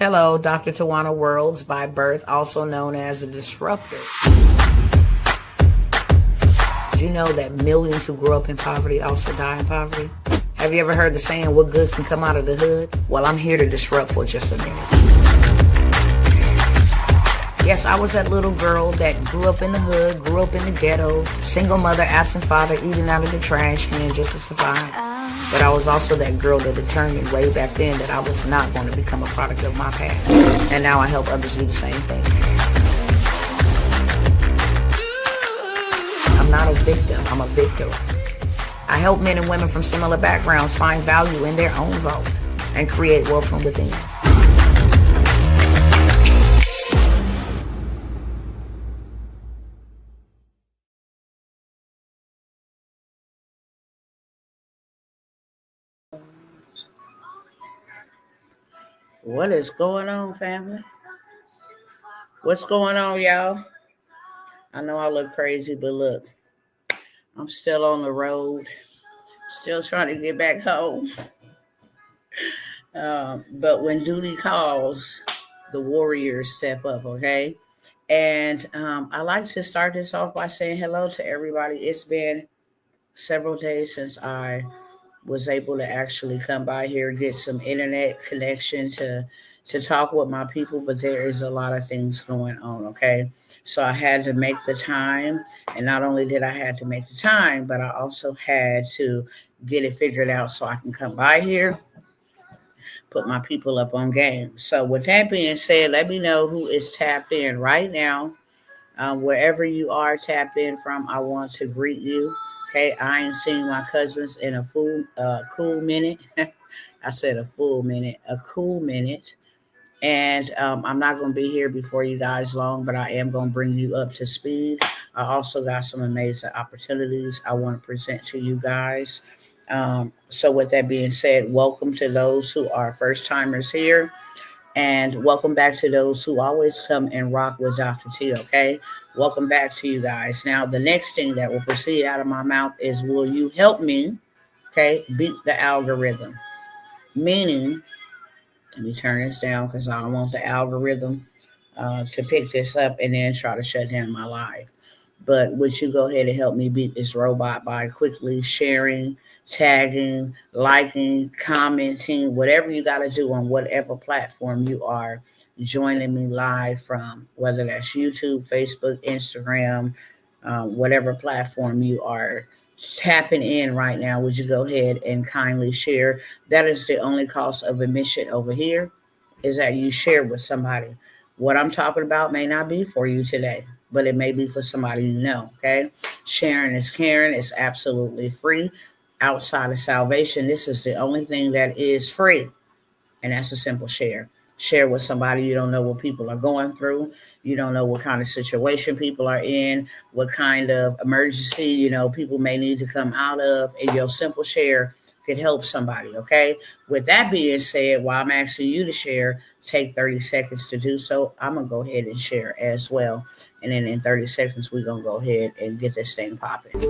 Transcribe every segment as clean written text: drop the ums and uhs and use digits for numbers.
Hello, Dr. Tawana Worlds by birth, also known as a disruptor. Did you know that millions who grew up in poverty also die in poverty? Have you ever heard the saying, what good can come out of the hood? Well, I'm here to disrupt for just a minute. Yes, I was that little girl that grew up in the hood, grew up in the ghetto, single mother, absent father, eating out of the trash can just to survive. But I was also that girl that determined way back then that I was not going to become a product of my past. And now I help others do the same thing. I'm not a victim, I'm a victor. I help men and women from similar backgrounds find value in their own vault and create wealth from within. What is going on, family? What's going on, y'all? I know I look crazy, but look, I'm still on the road, still trying to get back home. But when duty calls, the warriors step up, okay? And I like to start this off by saying hello to everybody. It's been several days since I was able to actually come by here, get some internet connection to talk with my people, but there is a lot of things going on, okay? So I had to make the time, and not only did I have to make the time, but I also had to get it figured out so I can come by here, put my people up on game. So with that being said, let me know who is tapped in right now. Wherever you are tapped in from, I want to greet you. Okay, I ain't seen my cousins in a cool minute. I said a full minute, a cool minute. And I'm not going to be here before you guys long, but I am going to bring you up to speed. I also got some amazing opportunities I want to present to you guys. So with that being said, welcome to those who are first timers here. And welcome back to those who always come and rock with Dr. T, okay? Welcome back to you guys. Now, the next thing that will proceed out of my mouth is, will you help me, okay, beat the algorithm? Meaning, let me turn this down because I don't want the algorithm to pick this up and then try to shut down my live. But would you go ahead and help me beat this robot by quickly sharing, tagging, liking, commenting, whatever you got to do on whatever platform you are joining me live from, whether that's YouTube, Facebook, Instagram, whatever platform you are tapping in right now. Would you go ahead and kindly share? That is the only cost of admission over here, is that you share with somebody. What I'm talking about may not be for you today, but it may be for somebody you know, okay? Sharing is caring. It's absolutely free. Outside of salvation, this is the only thing that is free, and that's a simple share. Share with somebody. You don't know what people are going through. You don't know what kind of situation people are in, what kind of emergency, people may need to come out of, and your simple share could help somebody, okay? With that being said, while I'm asking you to share, take 30 seconds to do so. I'm going to go ahead and share as well. And then in 30 seconds, we're going to go ahead and get this thing popping.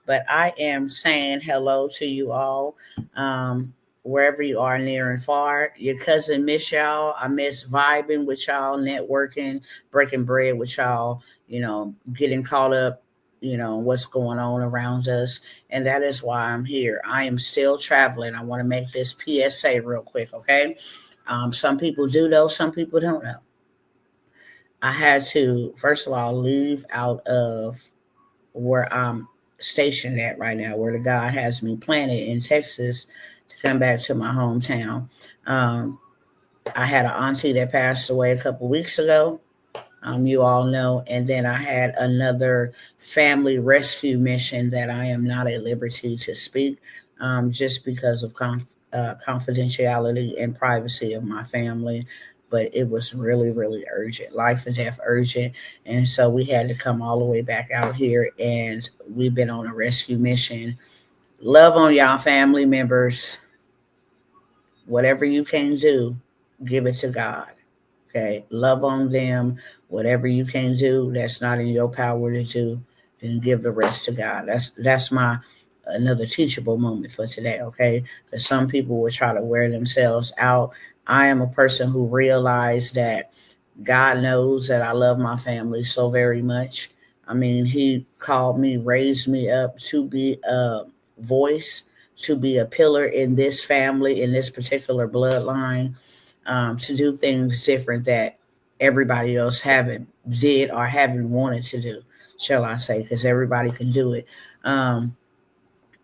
But I am saying hello to you all, wherever you are, near and far. Your cousin miss y'all. I miss vibing with y'all, networking, breaking bread with y'all, getting caught up, what's going on around us. And that is why I'm here. I am still traveling. I want to make this PSA real quick, okay? Some people do know, some people don't know. I had to, first of all, leave out of where I'm stationed at right now, where the God has me planted in Texas, to come back to my hometown. I had an auntie that passed away a couple weeks ago. You all know. And then I had another family rescue mission that I am not at liberty to speak, just because of confidentiality and privacy of my family. But it was really, really urgent, life and death urgent. And so we had to come all the way back out here, and we've been on a rescue mission. Love on y'all family members. Whatever you can do, give it to God. Okay. Love on them. Whatever you can do that's not in your power to do, then give the rest to God. That's my another teachable moment for today. Okay. Because some people will try to wear themselves out. I am a person who realized that God knows that I love my family so very much. I mean, He called me, raised me up to be a voice, to be a pillar in this family, in this particular bloodline, to do things different that everybody else haven't did or haven't wanted to do, shall I say, because everybody can do it.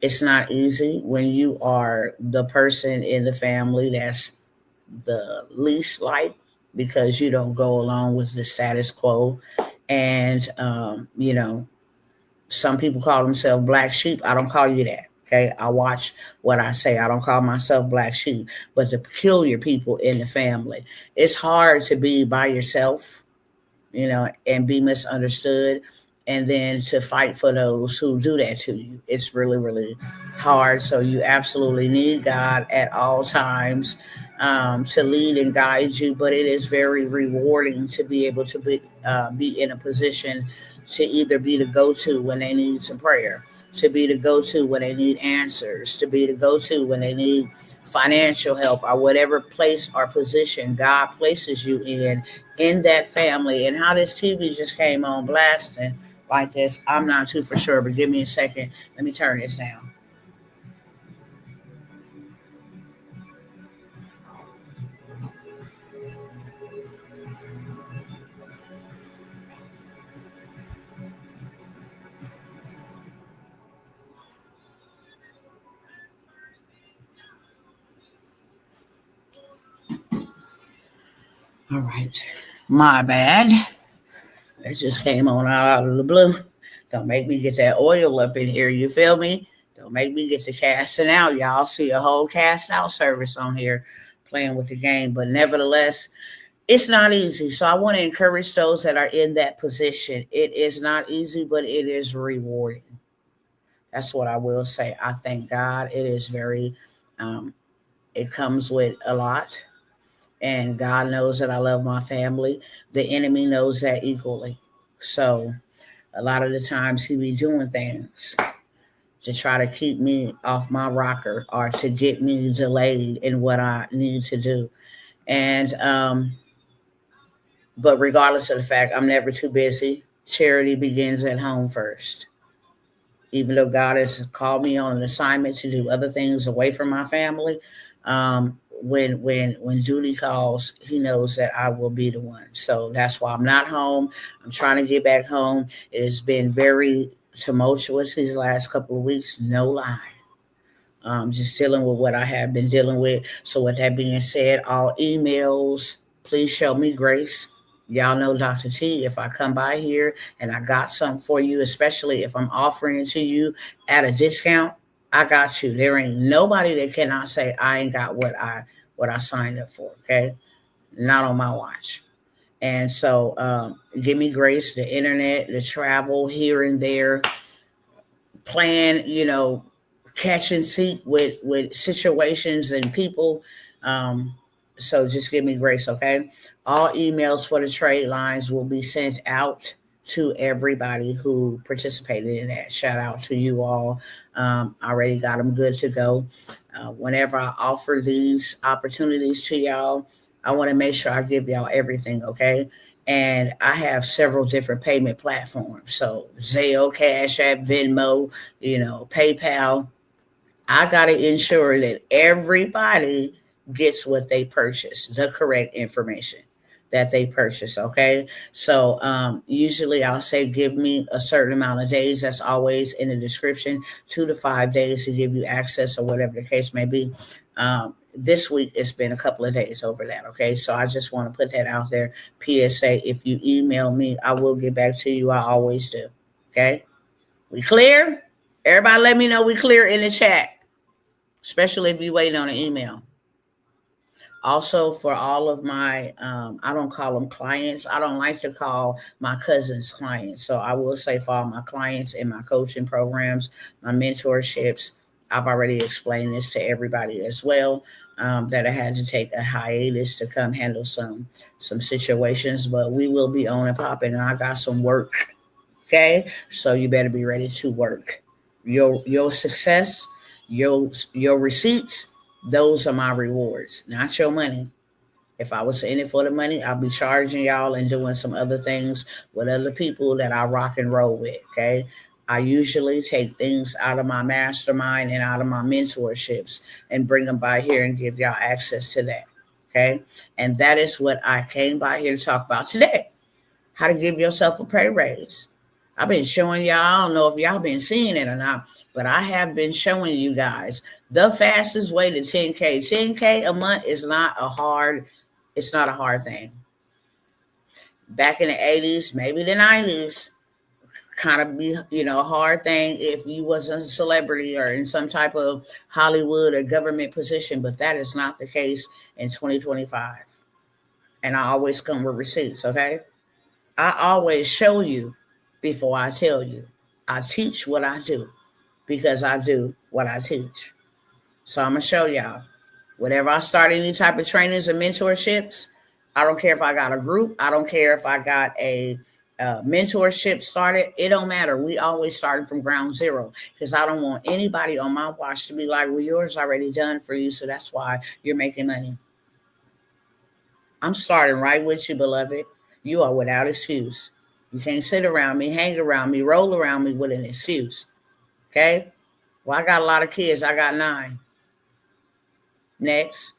It's not easy when you are the person in the family that's the least liked, because you don't go along with the status quo. And, some people call themselves black sheep. I don't call you that. Okay. I watch what I say. I don't call myself black sheep, but the peculiar people in the family. It's hard to be by yourself, and be misunderstood, and then to fight for those who do that to you. It's really, really hard. So you absolutely need God at all times, to lead and guide you. But it is very rewarding to be able to be in a position to either be the go-to when they need some prayer, to be the go-to when they need answers, to be the go-to when they need financial help, or whatever place or position God places you in that family. And how this TV just came on blasting like this, I'm not too for sure, but give me a second. Let me turn this down. All right. My bad. It just came on out of the blue. Don't make me get that oil up in here. You feel me? Don't make me get the casting out. Y'all see a whole cast out service on here playing with the game. But nevertheless, it's not easy. So I want to encourage those that are in that position. It is not easy, but it is rewarding. That's what I will say. I thank God. It is very, it comes with a lot. And God knows that I love my family. The enemy knows that equally. So a lot of the times he be doing things to try to keep me off my rocker, or to get me delayed in what I need to do. And but regardless of the fact, I'm never too busy. Charity begins at home first. Even though God has called me on an assignment to do other things away from my family, when duty calls, He knows that I will be the one. So that's why I'm not home. I'm trying to get back home. It has been very tumultuous these last couple of weeks, no lie. Just dealing with what I have been dealing with. So with that being said, all emails, please show me grace. Y'all know Dr. T, if I come by here and I got something for you, especially if I'm offering it to you at a discount, I got you. There ain't nobody that cannot say I ain't got what I signed up for. Okay. Not on my watch. And so give me grace, the internet, the travel here and there, plan, catch and seek with situations and people. So just give me grace, okay? All emails for the trade lines will be sent out to everybody who participated in that. Shout out to you all. Already got them good to go. Whenever I offer these opportunities to y'all, I want to make sure I give y'all everything, okay? And I have several different payment platforms. So Zelle, Cash App, Venmo, PayPal. I got to ensure that everybody gets what they purchase, the correct information that they purchase. Okay. So usually I'll say, give me a certain amount of days. That's always in the description, 2 to 5 days to give you access, or whatever the case may be. This week it's been a couple of days over that. Okay. So I just want to put that out there. PSA, if you email me, I will get back to you. I always do. Okay. We clear? Everybody let me know we clear in the chat. especially if you wait on an email. Also, for all of my, I don't call them clients. I don't like to call my cousins clients. So I will say for all my clients in my coaching programs, my mentorships, I've already explained this to everybody as well. That I had to take a hiatus to come handle some situations, but we will be on and popping, and I got some work. Okay, so you better be ready to work. Your success, your receipts, those are my rewards, not your money. If I was in it for the money, I'll be charging y'all and doing some other things with other people that I rock and roll with. Okay. I usually take things out of my mastermind and out of my mentorships and bring them by here and give y'all access to that. Okay. And that is what I came by here to talk about today. How to give yourself a pay raise. I've been showing y'all, I don't know if y'all been seeing it or not, but I have been showing you guys the fastest way to 10K. 10K a month is not a hard, it's not a hard thing. Back in the 80s, maybe the 90s, kind of be, a hard thing if you wasn't a celebrity or in some type of Hollywood or government position, but that is not the case in 2025. And I always come with receipts, okay? I always show you before I tell you. I teach what I do because I do what I teach. So I'm going to show y'all. Whenever I start any type of trainings and mentorships, I don't care if I got a group. I don't care if I got a mentorship started. It don't matter. We always starting from ground zero because I don't want anybody on my watch to be like, well, yours already done for you, so that's why you're making money. I'm starting right with you, beloved. You are without excuse. You can't sit around me, hang around me, roll around me with an excuse. Okay? Well, I got a lot of kids. I got 9. Next.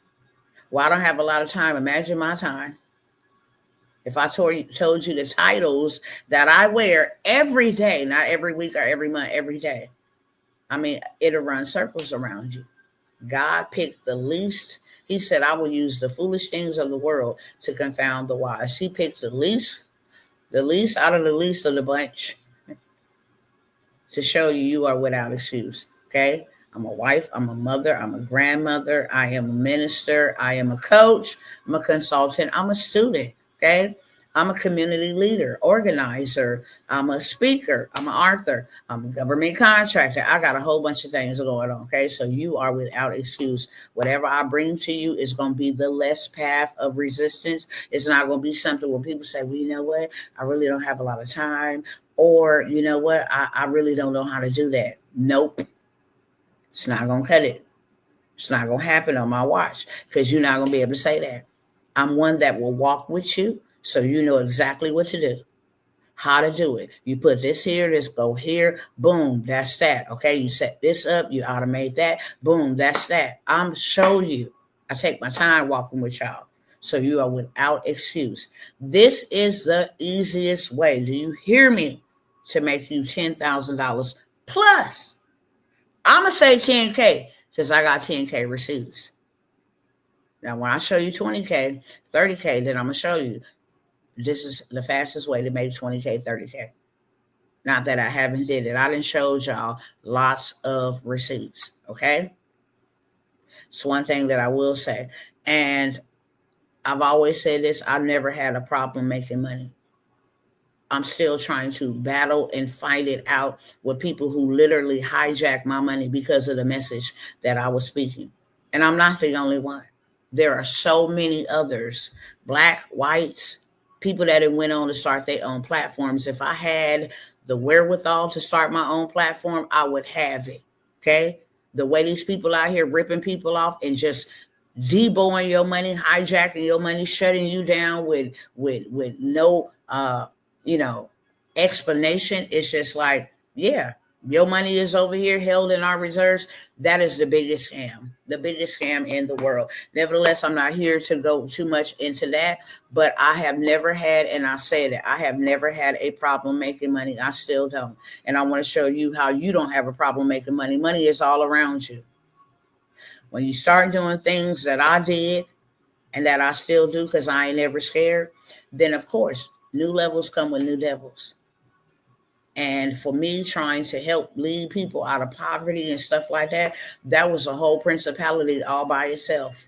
Well, I don't have a lot of time. Imagine my time. If I told you the titles that I wear every day, not every week or every month, every day, I mean, it'll run circles around you. God picked the least. He said, I will use the foolish things of the world to confound the wise. He picked the least out of the least of the bunch to show you are without excuse. Okay? I'm a wife, I'm a mother, I'm a grandmother, I am a minister, I am a coach, I'm a consultant, I'm a student. Okay? I'm a community leader, organizer, I'm a speaker, I'm an author, I'm a government contractor. I got a whole bunch of things going on. Okay? So you are without excuse. Whatever I bring to you is going to be the less path of resistance. It's not going to be something where people say, well, you know what? I really don't have a lot of time. Or, you know what? I really don't know how to do that. Nope. It's not going to cut it. It's not going to happen on my watch because you're not going to be able to say that. I'm one that will walk with you so you know exactly what to do, how to do it. You put this here, this go here, boom, that's that. Okay, you set this up, you automate that, boom, that's that. I'm showing you. I take my time walking with y'all. So you are without excuse. This is the easiest way. Do you hear me? To make you $10,000 plus. I'm going to say 10K because I got 10K receipts. Now, when I show you 20K, 30K, then I'm going to show you this is the fastest way to make 20K, 30K. Not that I haven't did it. I done showed y'all lots of receipts, okay? It's one thing that I will say. And I've always said this, I've never had a problem making money. I'm still trying to battle and fight it out with people who literally hijack my money because of the message that I was speaking. And I'm not the only one. There are so many others, black, whites, people that have went on to start their own platforms. If I had the wherewithal to start my own platform, I would have it. Okay? The way these people out here ripping people off and just deboing your money, hijacking your money, shutting you down with no explanation. It's just like, yeah, your money is over here held in our reserves. That is the biggest scam in the world. Nevertheless, I'm not here to go too much into that, but I have never had, and I say that I have never had a problem making money. I still don't. And I want to show you how you don't have a problem making money. Money is all around you. When you start doing things that I did and that I still do because I ain't ever scared, then of course, new levels come with new devils. And for me, trying to help lead people out of poverty and stuff like that, that was a whole principality all by itself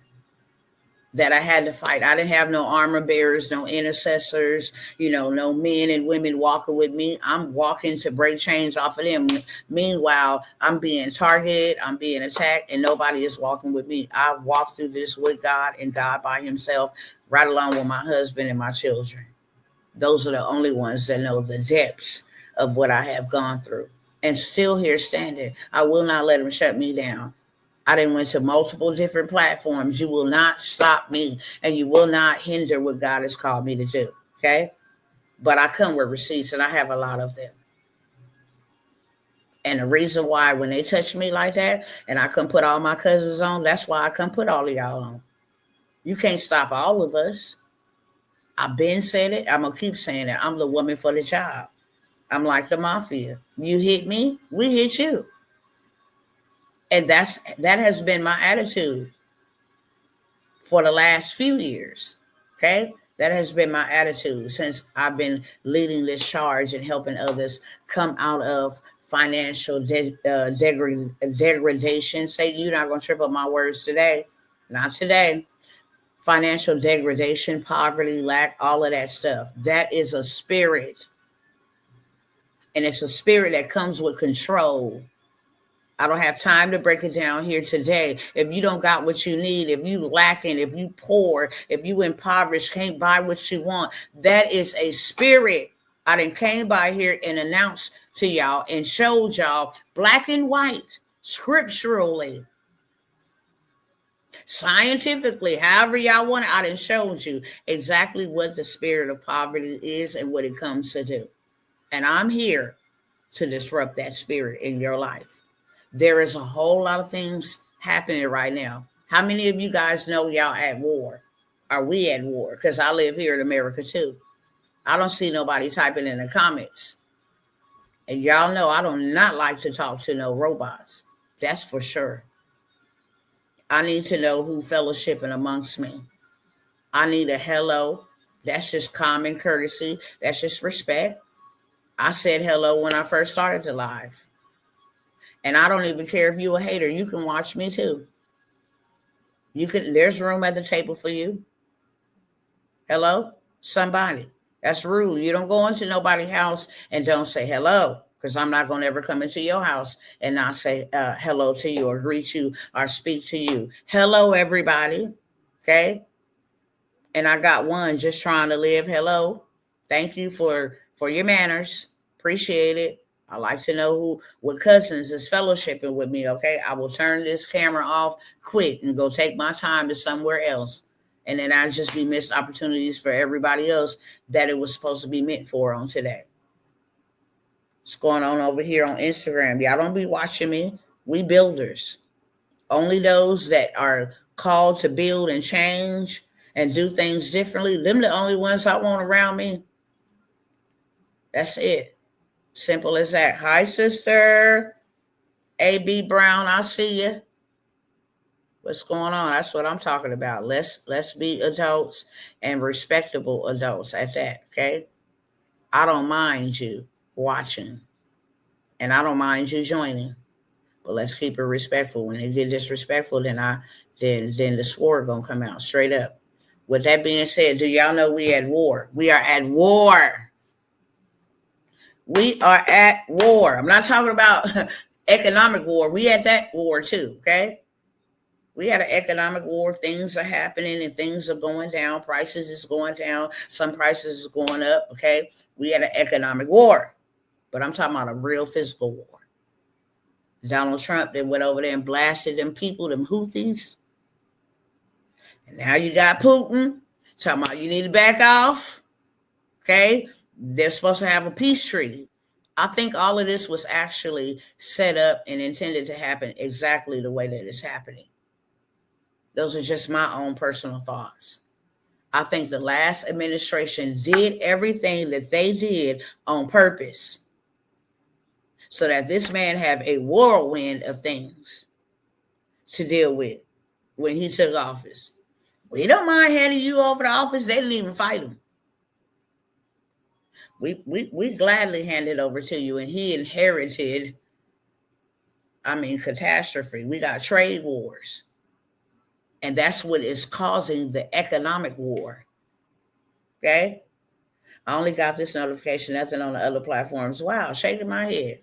that I had to fight. I didn't have no armor bearers, no intercessors, no men and women walking with me. I'm walking to break chains off of them. Meanwhile, I'm being targeted, I'm being attacked, and nobody is walking with me. I walk through this with God and God by himself, right along with my husband and my children. Those are the only ones that know the depths of what I have gone through. And still here standing. I will not let them shut me down. I done went to multiple different platforms. You will not stop me, and you will not hinder what God has called me to do. Okay? But I come with receipts, and I have a lot of them. And the reason why when they touch me like that, and I couldn't put all my cousins on, that's why I couldn't put all of y'all on. You can't stop all of us. I've been saying it. I'm going to keep saying it. I'm the woman for the job. I'm like the mafia. You hit me, we hit you. And that has been my attitude for the last few years. Okay? That has been my attitude since I've been leading this charge and helping others come out of financial degradation. Say, you're not going to trip up my words today. Not today. Financial degradation, poverty, lack, all of that stuff. That is a spirit. And it's a spirit that comes with control. I don't have time to break it down here today. If you don't got what you need, if you lacking, if you poor, if you impoverished, can't buy what you want, that is a spirit. I done came by here and announced to y'all and showed y'all black and white, scripturally, scientifically, however y'all want it. I done showed you exactly what the spirit of poverty is and what it comes to do. And I'm here to disrupt that spirit in your life. There is a whole lot of things happening right now. How many of you guys know y'all at war? Are we at war? Because I live here in America too. I don't see nobody typing in the comments. And y'all know I do not like to talk to no robots. That's for sure. I need to know who fellowshipping amongst me. I need a hello. That's just common courtesy. That's just respect. I said hello when I first started the live. And I don't even care if you're a hater. You can watch me too. There's room at the table for you. Hello? Somebody. That's rude. You don't go into nobody's house and don't say hello, because I'm not going to ever come into your house and not say hello to you or greet you or speak to you. Hello, everybody. Okay? And I got one just trying to live. Hello. Thank you for your manners. Appreciate it. I like to know what cousins is fellowshipping with me, okay? I will turn this camera off quick and go take my time to somewhere else. And then I'll just be missed opportunities for everybody else that it was supposed to be meant for on today. What's going on over here on Instagram? Y'all don't be watching me. We builders. Only those that are called to build and change and do things differently, them the only ones I want around me. That's it. Simple as that. Hi, sister. A.B. Brown, I see you. What's going on? That's what I'm talking about. Let's be adults and respectable adults at that, okay? I don't mind you watching. And I don't mind you joining. But let's keep it respectful. When it get disrespectful, then the sword gonna come out straight up. With that being said, do y'all know we at war? We are at war. We are at war. I'm not talking about economic war. We at that war too, okay? We had an economic war. Things are happening and things are going down. Prices is going down. Some prices is going up, okay? We had an economic war. But I'm talking about a real physical war. Donald Trump then went over there and blasted them people, them Houthis. And now you got Putin talking about you need to back off, okay? They're supposed to have a peace treaty. I think all of this was actually set up and intended to happen exactly the way that it's happening. Those are just my own personal thoughts. I think the last administration did everything that they did on purpose so that this man have a whirlwind of things to deal with when he took office. We don't mind handing you over to office. They didn't even fight him. We gladly hand it over to you. And he inherited, catastrophe. We got trade wars. And that's what is causing the economic war. Okay? I only got this notification, nothing on the other platforms. Wow, shaking my head.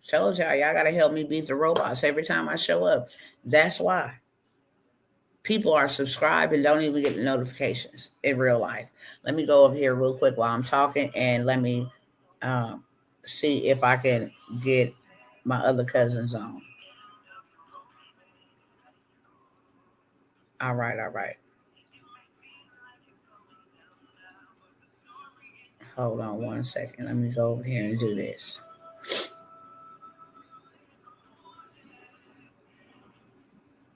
Told y'all got to help me beat the robots every time I show up. That's why. People are subscribed and don't even get the notifications in real life. Let me go over here real quick while I'm talking, and let me see if I can get my other cousins on. All right. Hold on one second. Let me go over here and do this.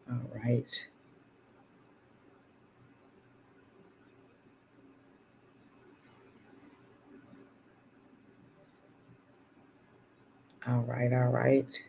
All right. All right.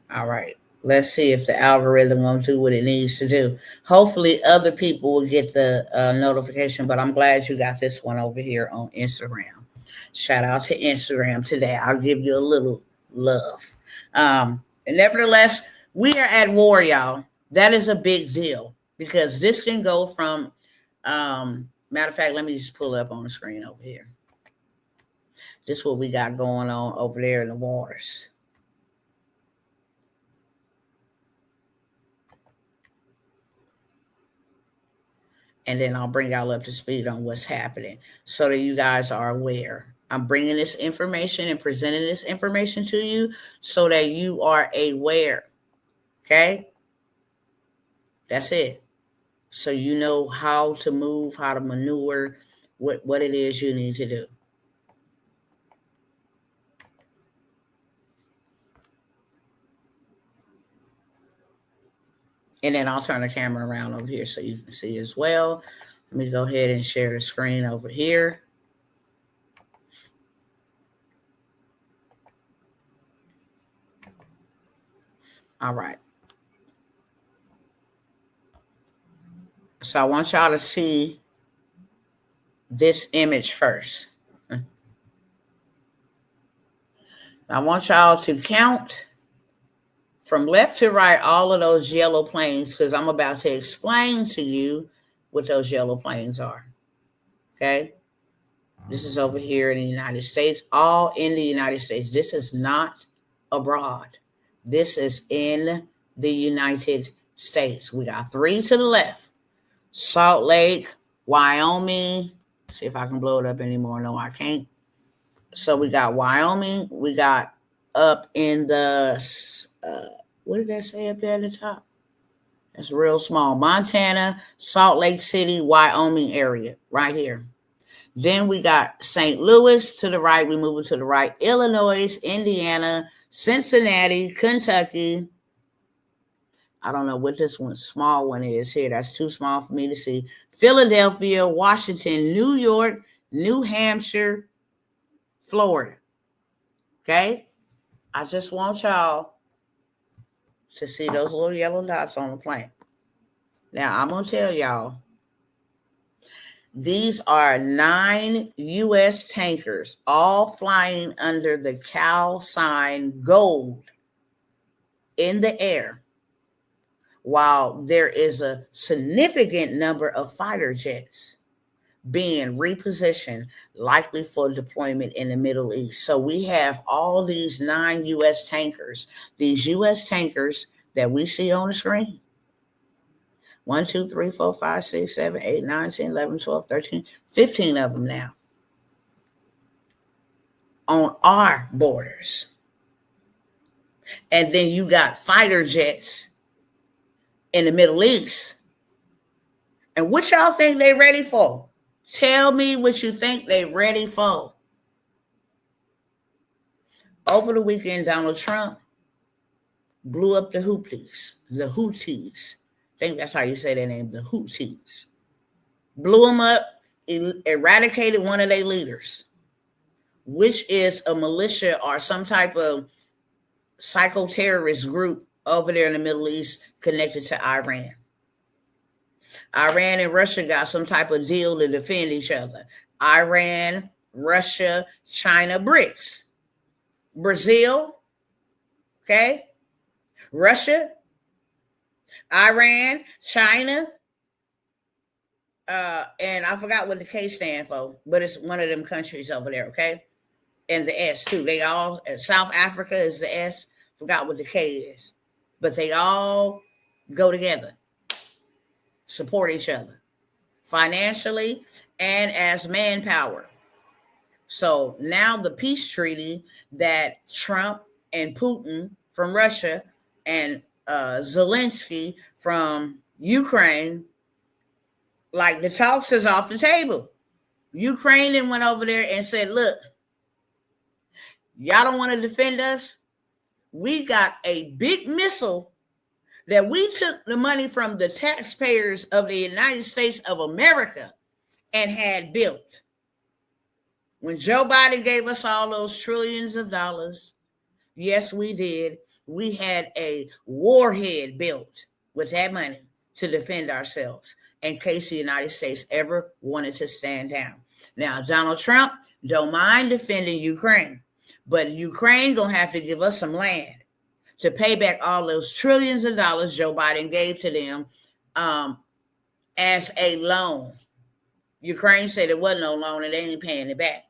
All right. Let's see if the algorithm will do what it needs to do. Hopefully, other people will get the notification, but I'm glad you got this one over here on Instagram. Shout out to Instagram today. I'll give you a little love. And nevertheless, we are at war, y'all. That is a big deal because this can go from, matter of fact, let me just pull it up on the screen over here. This is what we got going on over there in the waters. And then I'll bring y'all up to speed on what's happening so that you guys are aware. I'm bringing this information and presenting this information to you so that you are aware. Okay? That's it. So you know how to move, how to maneuver, what it is you need to do. And then I'll turn the camera around over here so you can see as well. Let me go ahead and share the screen over here. All right. So I want y'all to see this image first. I want y'all to count from left to right all of those yellow planes because I'm about to explain to you what those yellow planes are. Okay? This is over here in the United States, all in the United States. This is not abroad. This is in the United States. We got 3 to the left. Salt Lake, Wyoming. See if I can blow it up anymore. No, I can't. So we got Wyoming. We got up in the, what did that say up there at the top? That's real small. Montana, Salt Lake City, Wyoming area right here. Then we got St. Louis to the right. We move it to the right. Illinois, Indiana, Cincinnati, Kentucky. I don't know what this one small one is here. That's too small for me to see. Philadelphia, Washington, New York, New Hampshire, Florida. Okay? I just want y'all to see those little yellow dots on the plane. Now, I'm going to tell y'all, these are 9 U.S. tankers, all flying under the CAL sign gold in the air, while there is a significant number of fighter jets being repositioned, likely for deployment in the Middle East. So we have all these 9 U.S. tankers, these U.S. tankers that we see on the screen. 1, 2, 3, 4, 5, 6, 7, 8, 9, 10, 11, 12, 13, 15 of them now on our borders. And then you got fighter jets in the Middle East. And what y'all think they ready for? Tell me what you think they ready for. Over the weekend, Donald Trump blew up the Houthis. I think that's how you say their name, the Houthis. Blew them up, eradicated one of their leaders, which is a militia or some type of psycho-terrorist group over there in the Middle East connected to Iran. Iran and Russia got some type of deal to defend each other. Iran, Russia, China, BRICS. Brazil, okay? Russia, Iran, China, and I forgot what the K stand for, but it's one of them countries over there, okay? And the S too. They all, South Africa is the S. Forgot what the K is. But they all go together, support each other financially and as manpower. So now the peace treaty that Trump and Putin from Russia and Zelensky from Ukraine, like the talks is off the table. Ukraine then went over there and said, look, y'all don't want to defend us? We got a big missile that we took the money from the taxpayers of the United States of America and had built. When Joe Biden gave us all those trillions of dollars, yes, we did. We had a warhead built with that money to defend ourselves in case the United States ever wanted to stand down. Now, Donald Trump don't mind defending Ukraine, but Ukraine gonna have to give us some land to pay back all those trillions of dollars Joe Biden gave to them as a loan. Ukraine said it wasn't no loan and they ain't paying it back.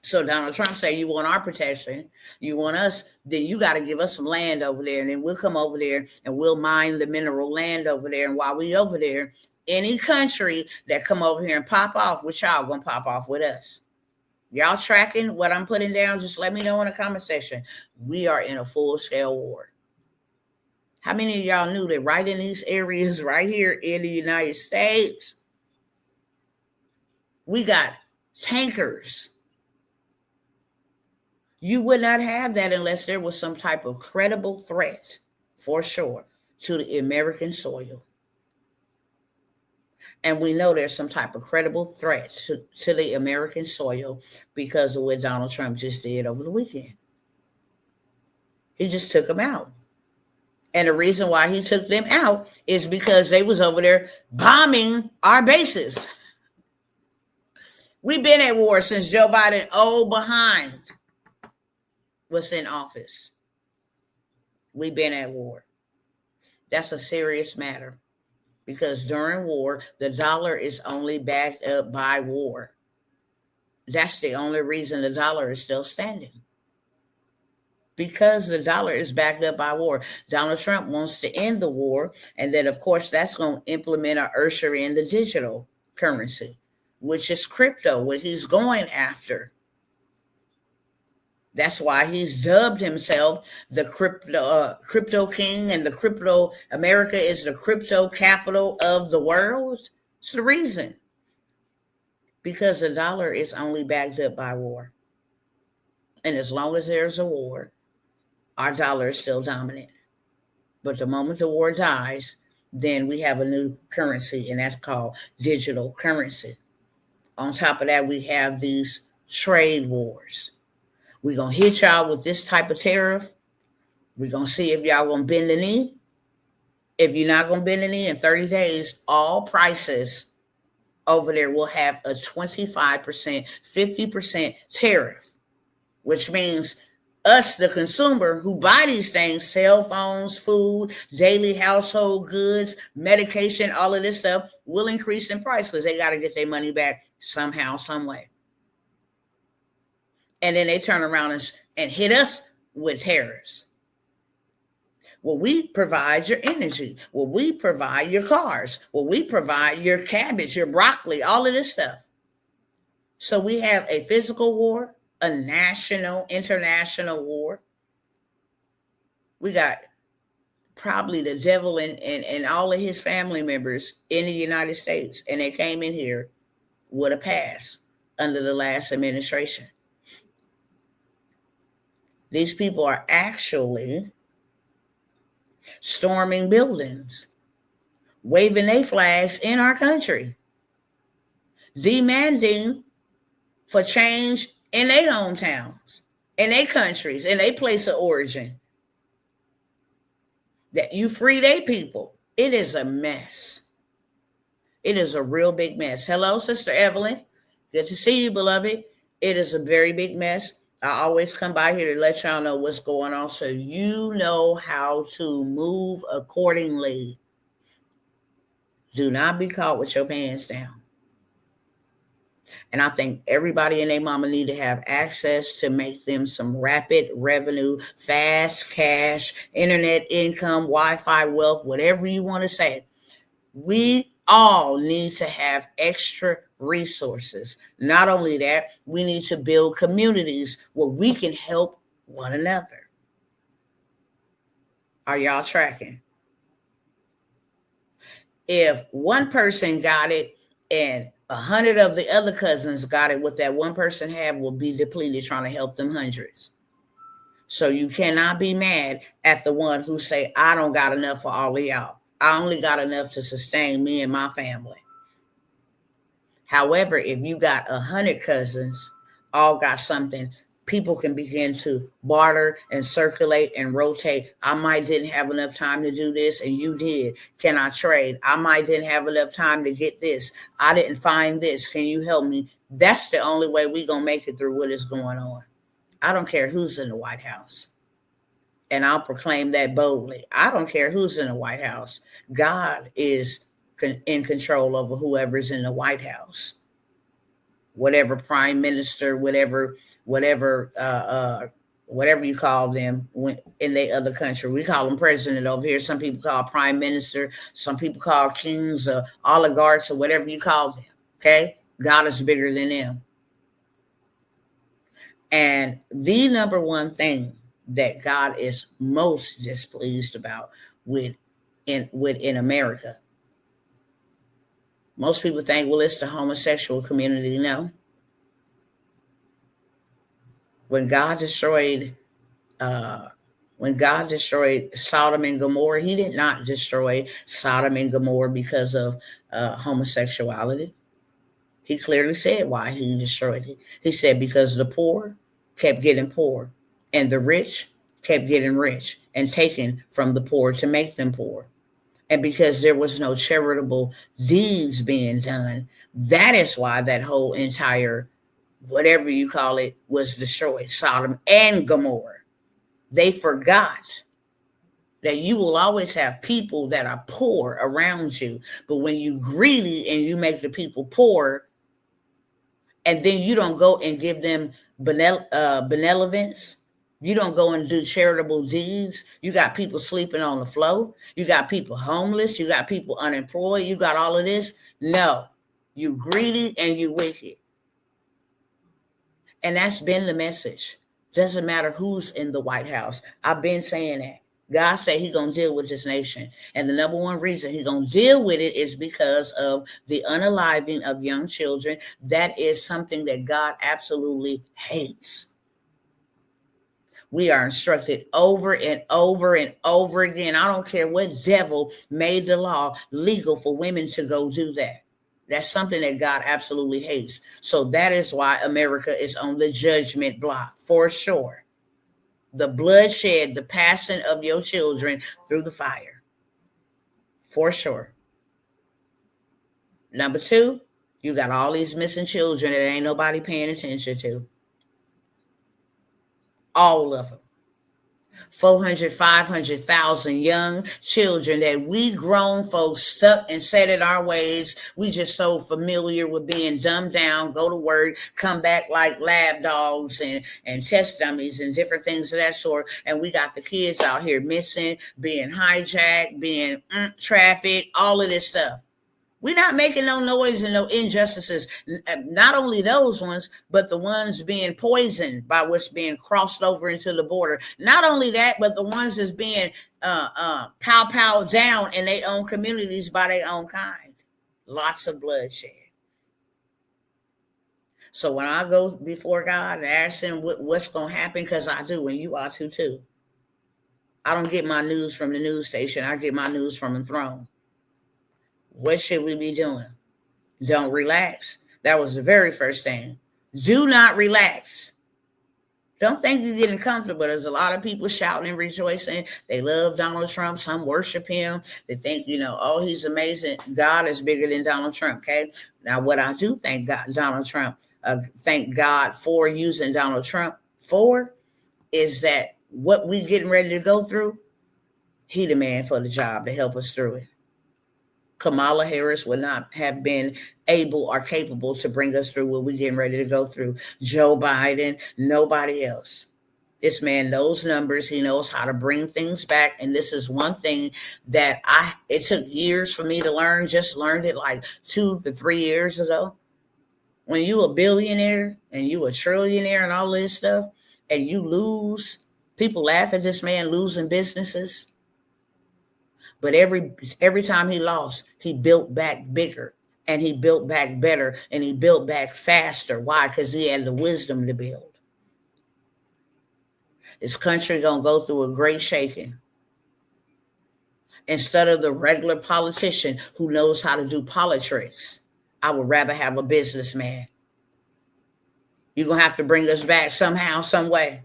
So Donald Trump said, you want our protection, you want us, then you got to give us some land over there. And then we'll come over there and we'll mine the mineral land over there. And while we over there, any country that come over here and pop off with y'all gonna pop off with us. Y'all tracking what I'm putting down? Just let me know in the comment section. We are in a full-scale war. How many of y'all knew that right in these areas right here in the United States, we got tankers? You would not have that unless there was some type of credible threat, for sure, to the American soil. And we know there's some type of credible threat to the American soil because of what Donald Trump just did over the weekend. He just took them out. And the reason why he took them out is because they was over there bombing our bases. We've been at war since Joe Biden, behind, was in office. We've been at war. That's a serious matter because during war, the dollar is only backed up by war. That's the only reason the dollar is still standing. Because the dollar is backed up by war. Donald Trump wants to end the war. And then, of course, that's going to implement or usher in the digital currency, which is crypto, what he's going after. That's why he's dubbed himself the crypto king, and the crypto America is the crypto capital of the world. It's the reason. Because the dollar is only backed up by war. And as long as there's a war, our dollar is still dominant. But the moment the war dies, then we have a new currency, and that's called digital currency. On top of that, we have these trade wars. We're going to hit y'all with this type of tariff. We're going to see if y'all going to bend the knee. If you're not going to bend the knee in 30 days, all prices over there will have a 25%, 50% tariff, which means us, the consumer who buy these things, cell phones, food, daily household goods, medication, all of this stuff will increase in price because they got to get their money back somehow, some way. And then they turn around and hit us with tariffs. Well, we provide your energy. Well, we provide your cars. Well, we provide your cabbage, your broccoli, all of this stuff. So we have a physical war, a national, international war. We got probably the devil and all of his family members in the United States. And they came in here with a pass under the last administration. These people are actually storming buildings, waving their flags in our country, demanding for change in their hometowns, in their countries, in their place of origin, that you free their people. It is a mess. It is a real big mess. Hello, Sister Evelyn. Good to see you, beloved. It is a very big mess. I always come by here to let y'all know what's going on so you know how to move accordingly. Do not be caught with your pants down. And I think everybody and their mama need to have access to make them some rapid revenue, fast cash, internet income, Wi-Fi wealth, whatever you want to say. We all need to have extra resources. Not only that, we need to build communities where we can help one another. Are y'all tracking? If one person got it and 100 of the other cousins got it, what that one person had will be depleted trying to help them hundreds. So you cannot be mad at the one who say, I don't got enough for all of y'all. I only got enough to sustain me and my family. However, if you got 100 cousins, all got something, people can begin to barter and circulate and rotate. I might didn't have enough time to do this and you did. Can I trade? I might didn't have enough time to get this. I didn't find this. Can you help me? That's the only way we're going to make it through what is going on. I don't care who's in the White House. And I'll proclaim that boldly. I don't care who's in the White House. God is in control over whoever's in the White House. Whatever prime minister, whatever you call them in the other country. We call them president over here. Some people call prime minister. Some people call kings or oligarchs or whatever you call them. Okay? God is bigger than them. And the number one thing that God is most displeased about in America. Most people think, well, it's the homosexual community. No. When God destroyed Sodom and Gomorrah, he did not destroy Sodom and Gomorrah because of homosexuality. He clearly said why he destroyed it. He said because the poor kept getting poor and the rich kept getting rich and taken from the poor to make them poor. And because there was no charitable deeds being done, that is why that whole entire, whatever you call it, was destroyed. Sodom and Gomorrah. They forgot that you will always have people that are poor around you. But when you greedy and you make the people poor, and then you don't go and give them benevolence, you don't go and do charitable deeds. You got people sleeping on the floor. You got people homeless. You got people unemployed. You got all of this. No, you greedy and you wicked. And that's been the message. Doesn't matter who's in the White House. I've been saying that. God said he's going to deal with this nation. And the number one reason he's going to deal with it is because of the unaliving of young children. That is something that God absolutely hates. We are instructed over and over and over again. I don't care what devil made the law legal for women to go do that. That's something that God absolutely hates. So that is why America is on the judgment block for sure. The bloodshed, the passing of your children through the fire. For sure. Number two, you got all these missing children that ain't nobody paying attention to. All of them. 400, 500,000 young children that we grown folks stuck and set in our ways. We just so familiar with being dumbed down, go to work, come back like lab dogs and test dummies and different things of that sort. And we got the kids out here missing, being hijacked, being trafficked, all of this stuff. We're not making no noise and no injustices. Not only those ones, but the ones being poisoned by what's being crossed over into the border. Not only that, but the ones that's being pow down in their own communities by their own kind. Lots of bloodshed. So when I go before God and ask him what's going to happen, because I do, and you are too. I don't get my news from the news station. I get my news from the throne. What should we be doing? Don't relax. That was the very first thing. Do not relax. Don't think you're getting comfortable. There's a lot of people shouting and rejoicing. They love Donald Trump. Some worship him. They think, oh, he's amazing. God is bigger than Donald Trump, okay? Now, what I do thank thank God for using Donald Trump for is that what we getting ready to go through, he the man for the job to help us through it. Kamala Harris would not have been able or capable to bring us through what we're getting ready to go through. Joe Biden, nobody else. This man knows numbers. He knows how to bring things back. And this is one thing that it took years for me to learn. Just learned it like 2 to 3 years ago. When you a billionaire and you a trillionaire and all this stuff, and you lose, people laugh at this man losing businesses. But every time he lost, he built back bigger, and he built back better, and he built back faster. Why? Because he had the wisdom to build. This country gonna go through a great shaking. Instead of the regular politician who knows how to do politics, I would rather have a businessman. You're gonna have to bring us back somehow, some way.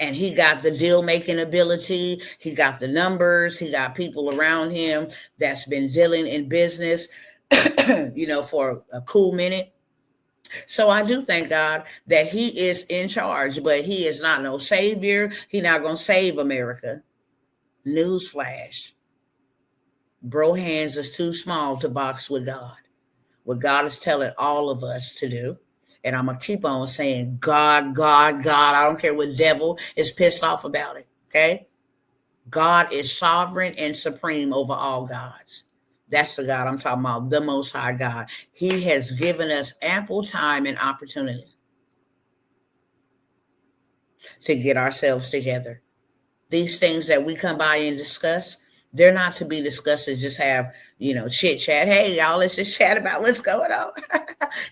And he got the deal-making ability. He got the numbers. He got people around him that's been dealing in business, for a cool minute. So I do thank God that he is in charge, but he is not no savior. He's not going to save America. Newsflash. Bro hands is too small to box with God. What God is telling all of us to do. And I'm going to keep on saying, God, God, God. I don't care what devil is pissed off about it, okay? God is sovereign and supreme over all gods. That's the God I'm talking about, the Most High God. He has given us ample time and opportunity to get ourselves together. These things that we come by and discuss, they're not to be discussed to just have, chit chat. Hey, y'all, let's just chat about what's going on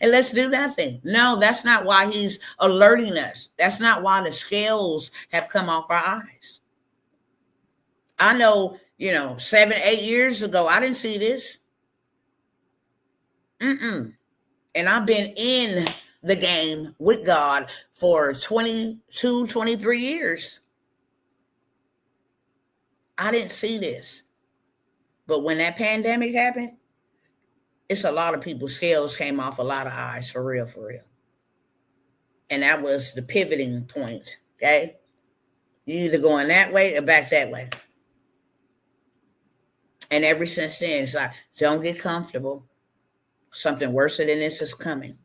and let's do nothing. No, that's not why he's alerting us. That's not why the scales have come off our eyes. I know, 7-8 years ago, I didn't see this. And I've been in the game with God for 22, 23 years. I didn't see this. But when that pandemic happened, it's a lot of people's scales came off a lot of eyes, for real, for real. And that was the pivoting point, okay? You either going that way or back that way. And ever since then, it's like, don't get comfortable. Something worse than this is coming.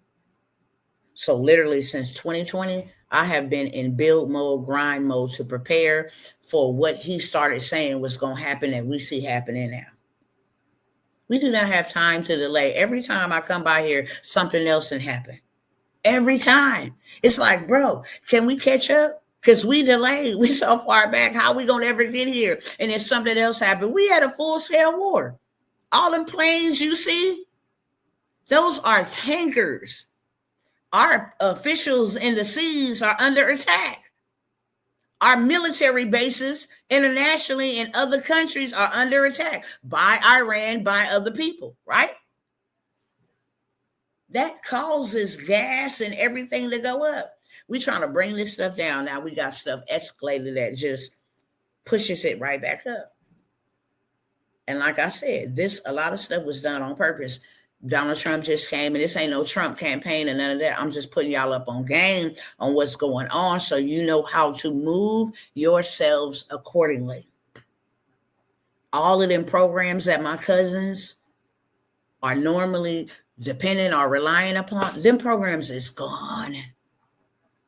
So literally since 2020, I have been in build mode, grind mode to prepare for what he started saying was going to happen that we see happening now. We do not have time to delay. Every time I come by here, something else can happen. Every time. It's like, bro, can we catch up? Because we delayed. We so far back. How we going to ever get here? And then something else happened. We had a full-scale war. All them planes you see, those are tankers. Our officials in the seas are under attack. Our military bases internationally in other countries are under attack by Iran, by other people, right? That causes gas and everything to go up. We're trying to bring this stuff down. Now we got stuff escalated that just pushes it right back up. And like I said, a lot of stuff was done on purpose. Donald Trump just came, and this ain't no Trump campaign and none of that. I'm just putting y'all up on game on what's going on so you know how to move yourselves accordingly. All of them programs that my cousins are normally dependent or relying upon, them programs is gone.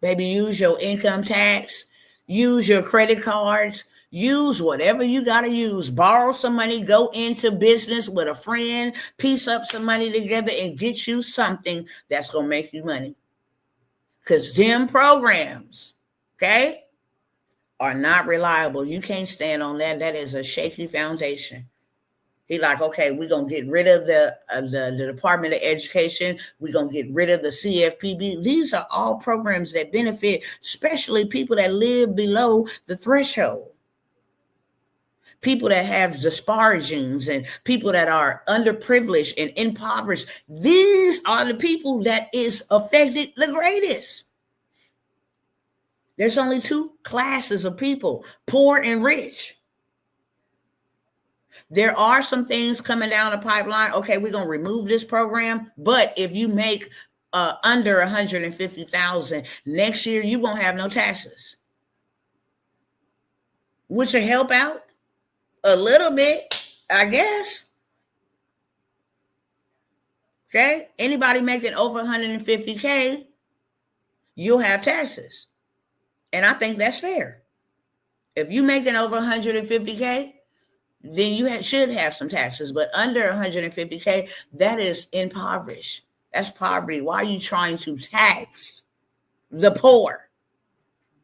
Baby, use your income tax, use your credit cards, use whatever you got to use. Borrow some money, go into business with a friend, piece up some money together and get you something that's going to make you money. Because them programs, okay, are not reliable. You can't stand on that. That is a shaky foundation. He like, okay, we're going to get rid of the Department of Education. We're going to get rid of the CFPB. These are all programs that benefit, especially people that live below the threshold. people that have disparagings and people that are underprivileged and impoverished. These are the people that is affected the greatest. There's only two classes of people, poor and rich. There are some things coming down the pipeline. Okay, we're going to remove this program, but if you make under 150,000 next year, you won't have no taxes, which will help out a little bit, I guess. Okay, anybody making over 150K, you'll have taxes, and I think that's fair. If you're making over 150K, then you should have some taxes, but under 150K, that is impoverished. That's poverty. Why are you trying to tax the poor?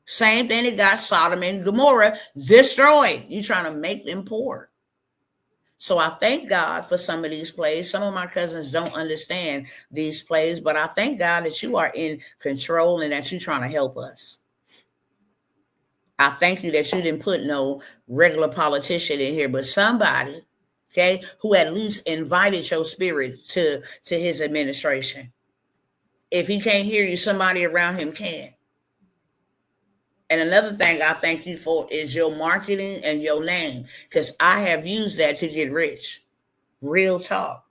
Same thing that got Sodom and Gomorrah destroyed. You're trying to make them poor. So I thank God for some of these plays. Some of my cousins don't understand these plays, but I thank God that you are in control and that you're trying to help us. I thank you that you didn't put no regular politician in here, but somebody, okay, who at least invited your spirit to his administration. If he can't hear you, somebody around him can. And another thing I thank you for is your marketing and your name, because I have used that to get rich. Real talk.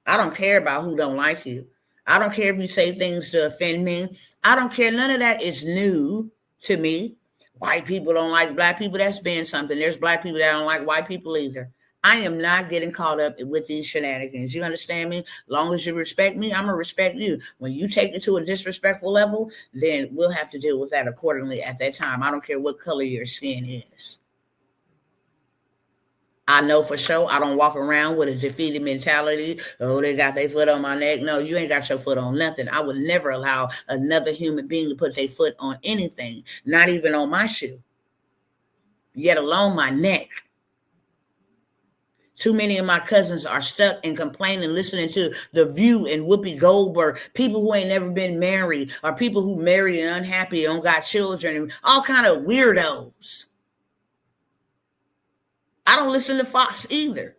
I don't care about who don't like you. I don't care if you say things to offend me. I don't care. None of that is new to me. White people don't like black people. That's been something. There's black people that don't like white people either. I am not getting caught up with these shenanigans. You understand me? As long as you respect me, I'm going to respect you. When you take it to a disrespectful level, then we'll have to deal with that accordingly at that time. I don't care what color your skin is. I know for sure I don't walk around with a defeated mentality. Oh, they got their foot on my neck. No, you ain't got your foot on nothing. I would never allow another human being to put their foot on anything, not even on my shoe, yet alone my neck. Too many of my cousins are stuck and complaining, listening to The View and Whoopi Goldberg, people who ain't never been married, or people who married and unhappy, don't got children, and all kind of weirdos. I don't listen to Fox either.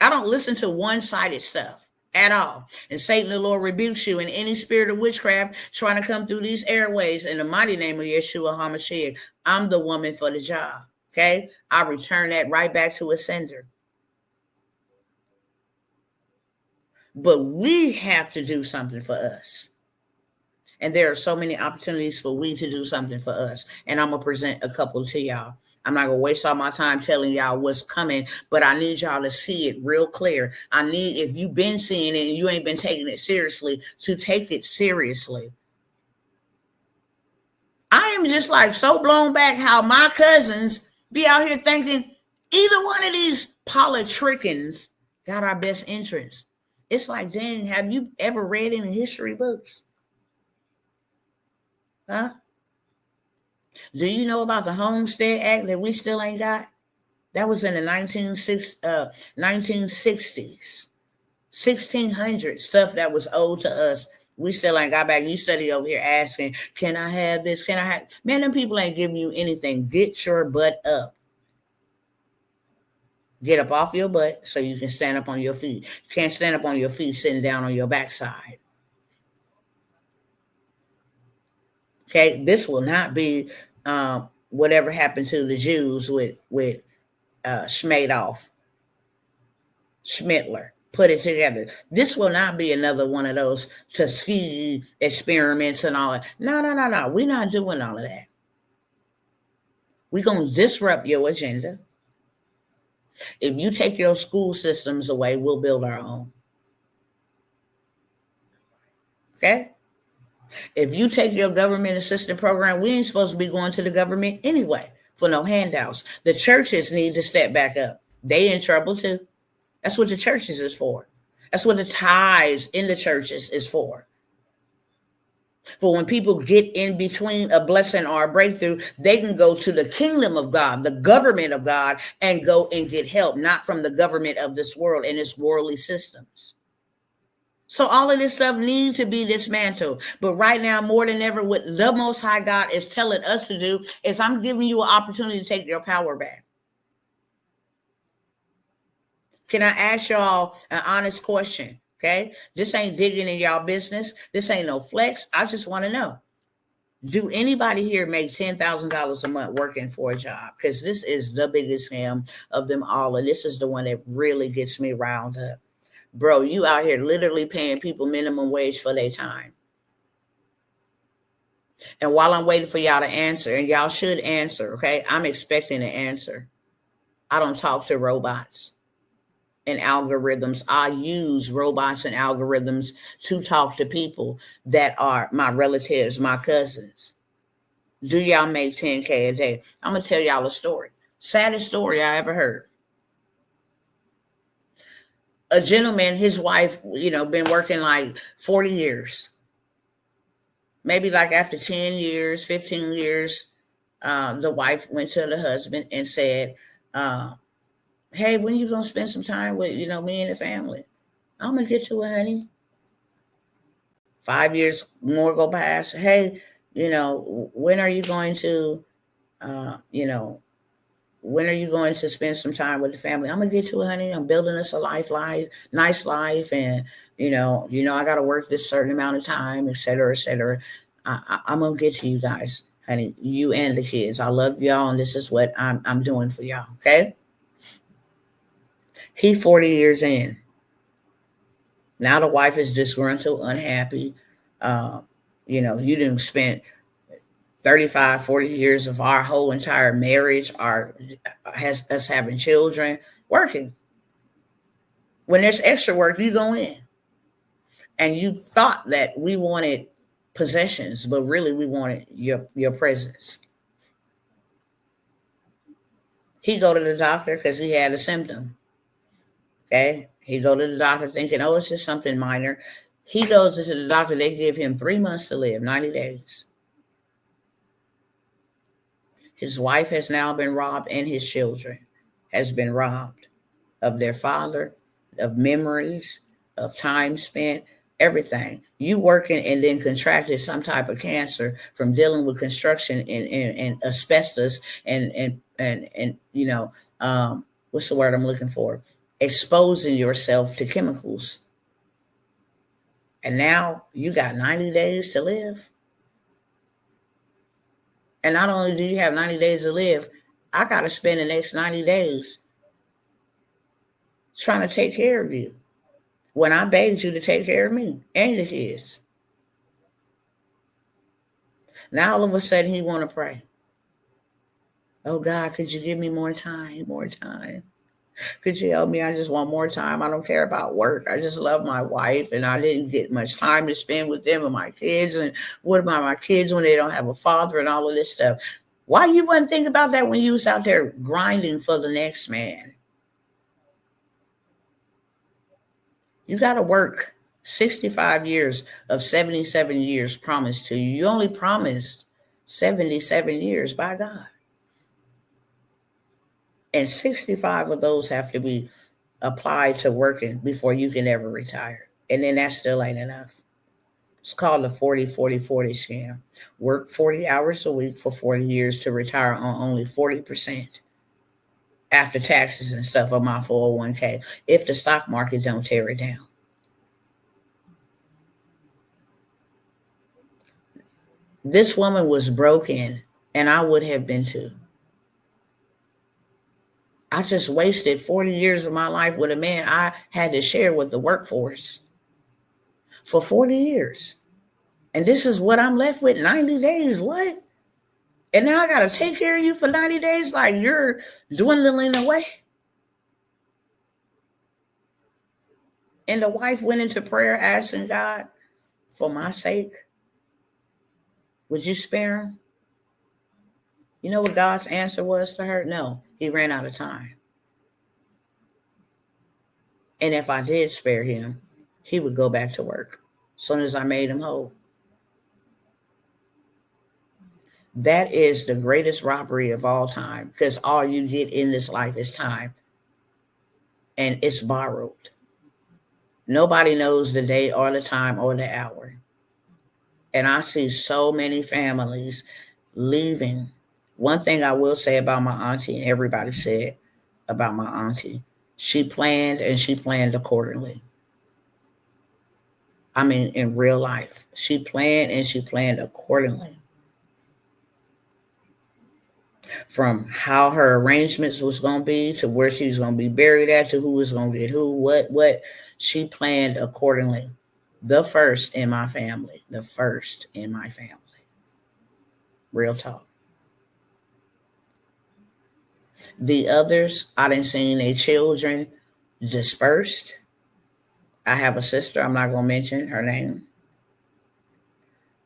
I don't listen to one-sided stuff at all. And Satan, the Lord, rebukes you in any spirit of witchcraft trying to come through these airways. In the mighty name of Yeshua HaMashiach, I'm the woman for the job. Okay? I return that right back to its sender. But we have to do something for us. And there are so many opportunities for we to do something for us. And I'm going to present a couple to y'all. I'm not going to waste all my time telling y'all what's coming, but I need y'all to see it real clear. I need, if you've been seeing it and you ain't been taking it seriously, to take it seriously. I am just like so blown back how my cousins be out here thinking either one of these politricians got our best interests. It's like, dang, have you ever read any history books? Huh? Do you know about the Homestead Act that we still ain't got? That was in the 1960s, 1600s, stuff that was owed to us. We still ain't got back. You study over here asking, can I have this? Can I have? Man, them people ain't giving you anything. Get your butt up. Get up off your butt so you can stand up on your feet. You can't stand up on your feet sitting down on your backside. Okay, this will not be whatever happened to the Jews with Schmittler. Put it together. This will not be another one of those Tuskegee experiments and all that. No. We're not doing all of that. We're going to disrupt your agenda. If you take your school systems away, we'll build our own. Okay? If you take your government assistance program, we ain't supposed to be going to the government anyway for no handouts. The churches need to step back up. They in trouble too. That's what the churches is for. That's what the tithes in the churches is for. For when people get in between a blessing or a breakthrough, they can go to the kingdom of God, the government of God, and go and get help, not from the government of this world and its worldly systems. So all of this stuff needs to be dismantled. But right now, more than ever, what the Most High God is telling us to do is I'm giving you an opportunity to take your power back. Can I ask y'all an honest question? Okay. This ain't digging in y'all business. This ain't no flex. I just want to know. Do anybody here make $10,000 a month working for a job? Because this is the biggest scam of them all. And this is the one that really gets me riled up. Bro, you out here literally paying people minimum wage for their time. And while I'm waiting for y'all to answer, and y'all should answer, okay? I'm expecting an answer. I don't talk to robots and algorithms. I use robots and algorithms to talk to people that are my relatives, my cousins. Do y'all make 10K a day? I'm going to tell y'all a story. Saddest story I ever heard. A gentleman, his wife, been working like 40 years. Maybe like after 10 years, 15 years, the wife went to the husband and said, hey, when you going to spend some time with, me and the family? I'm going to get to it, honey. 5 years more go past. Hey, when are you going to, when are you going to spend some time with the family? I'm going to get to it, honey. I'm building us a nice life. And, I got to work this certain amount of time, et cetera, et cetera. I'm going to get to you guys, honey, you and the kids. I love y'all. And this is what I'm doing for y'all. Okay. He 40 years in. Now the wife is disgruntled, unhappy. You didn't spend 35, 40 years of our whole entire marriage, has us having children, working. When there's extra work, you go in. And you thought that we wanted possessions, but really we wanted your presence. He go to the doctor because he had a symptom. Okay. He go to the doctor thinking, oh, it's just something minor. He goes to the doctor. They give him 3 months to live, 90 days. His wife has now been robbed, and his children has been robbed of their father, of memories, of time spent, everything. You working and then contracted some type of cancer from dealing with construction and asbestos and what's the word I'm looking for? Exposing yourself to chemicals. And now you got 90 days to live. And not only do you have 90 days to live, I got to spend the next 90 days trying to take care of you when I begged you to take care of me and the kids. Now all of a sudden he want to pray. Oh God, could you give me more time, more time? Could you help me? I just want more time. I don't care about work. I just love my wife, and I didn't get much time to spend with them and my kids. And what about my kids when they don't have a father and all of this stuff? Why you wouldn't think about that when you was out there grinding for the next man? You got to work 65 years of 77 years promised to you. You only promised 77 years by God. And 65 of those have to be applied to working before you can ever retire. And then that still ain't enough. It's called the 40-40-40 scam. Work 40 hours a week for 40 years to retire on only 40% after taxes and stuff of my 401k if the stock market don't tear it down. This woman was broken, and I would have been too. I just wasted 40 years of my life with a man I had to share with the workforce for 40 years. And this is what I'm left with, 90 days. What? And now I got to take care of you for 90 days like you're dwindling away. And the wife went into prayer asking God, for my sake, would you spare him? You know what God's answer was to her? No, he ran out of time. And if I did spare him, he would go back to work as soon as I made him whole. That is the greatest robbery of all time, because all you get in this life is time. And it's borrowed. Nobody knows the day or the time or the hour. And I see so many families leaving. One thing I will say about my auntie, and everybody said about my auntie, She planned and she planned accordingly. I mean, in real life, she planned and she planned accordingly. From how her arrangements was going to be to where she was going to be buried at to who was going to get who, what. She planned accordingly. The first in my family. The first in my family. Real talk. The others, I didn't see their children dispersed. I have a sister, I'm not going to mention her name.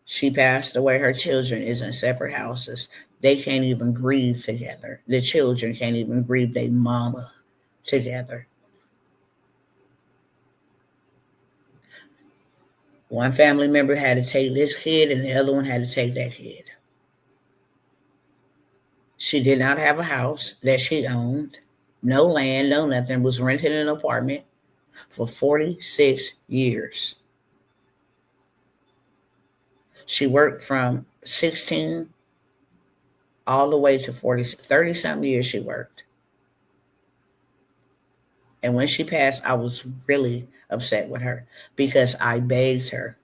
She passed away. Her children is in separate houses. They can't even grieve together. The children can't even grieve their mama together. One family member had to take this kid and the other one had to take that kid. She did not have a house that she owned. No land, no nothing. Was renting an apartment for 46 years. She worked from 16 all the way to 30 something years she worked. And when she passed, I was really upset with her because I begged her,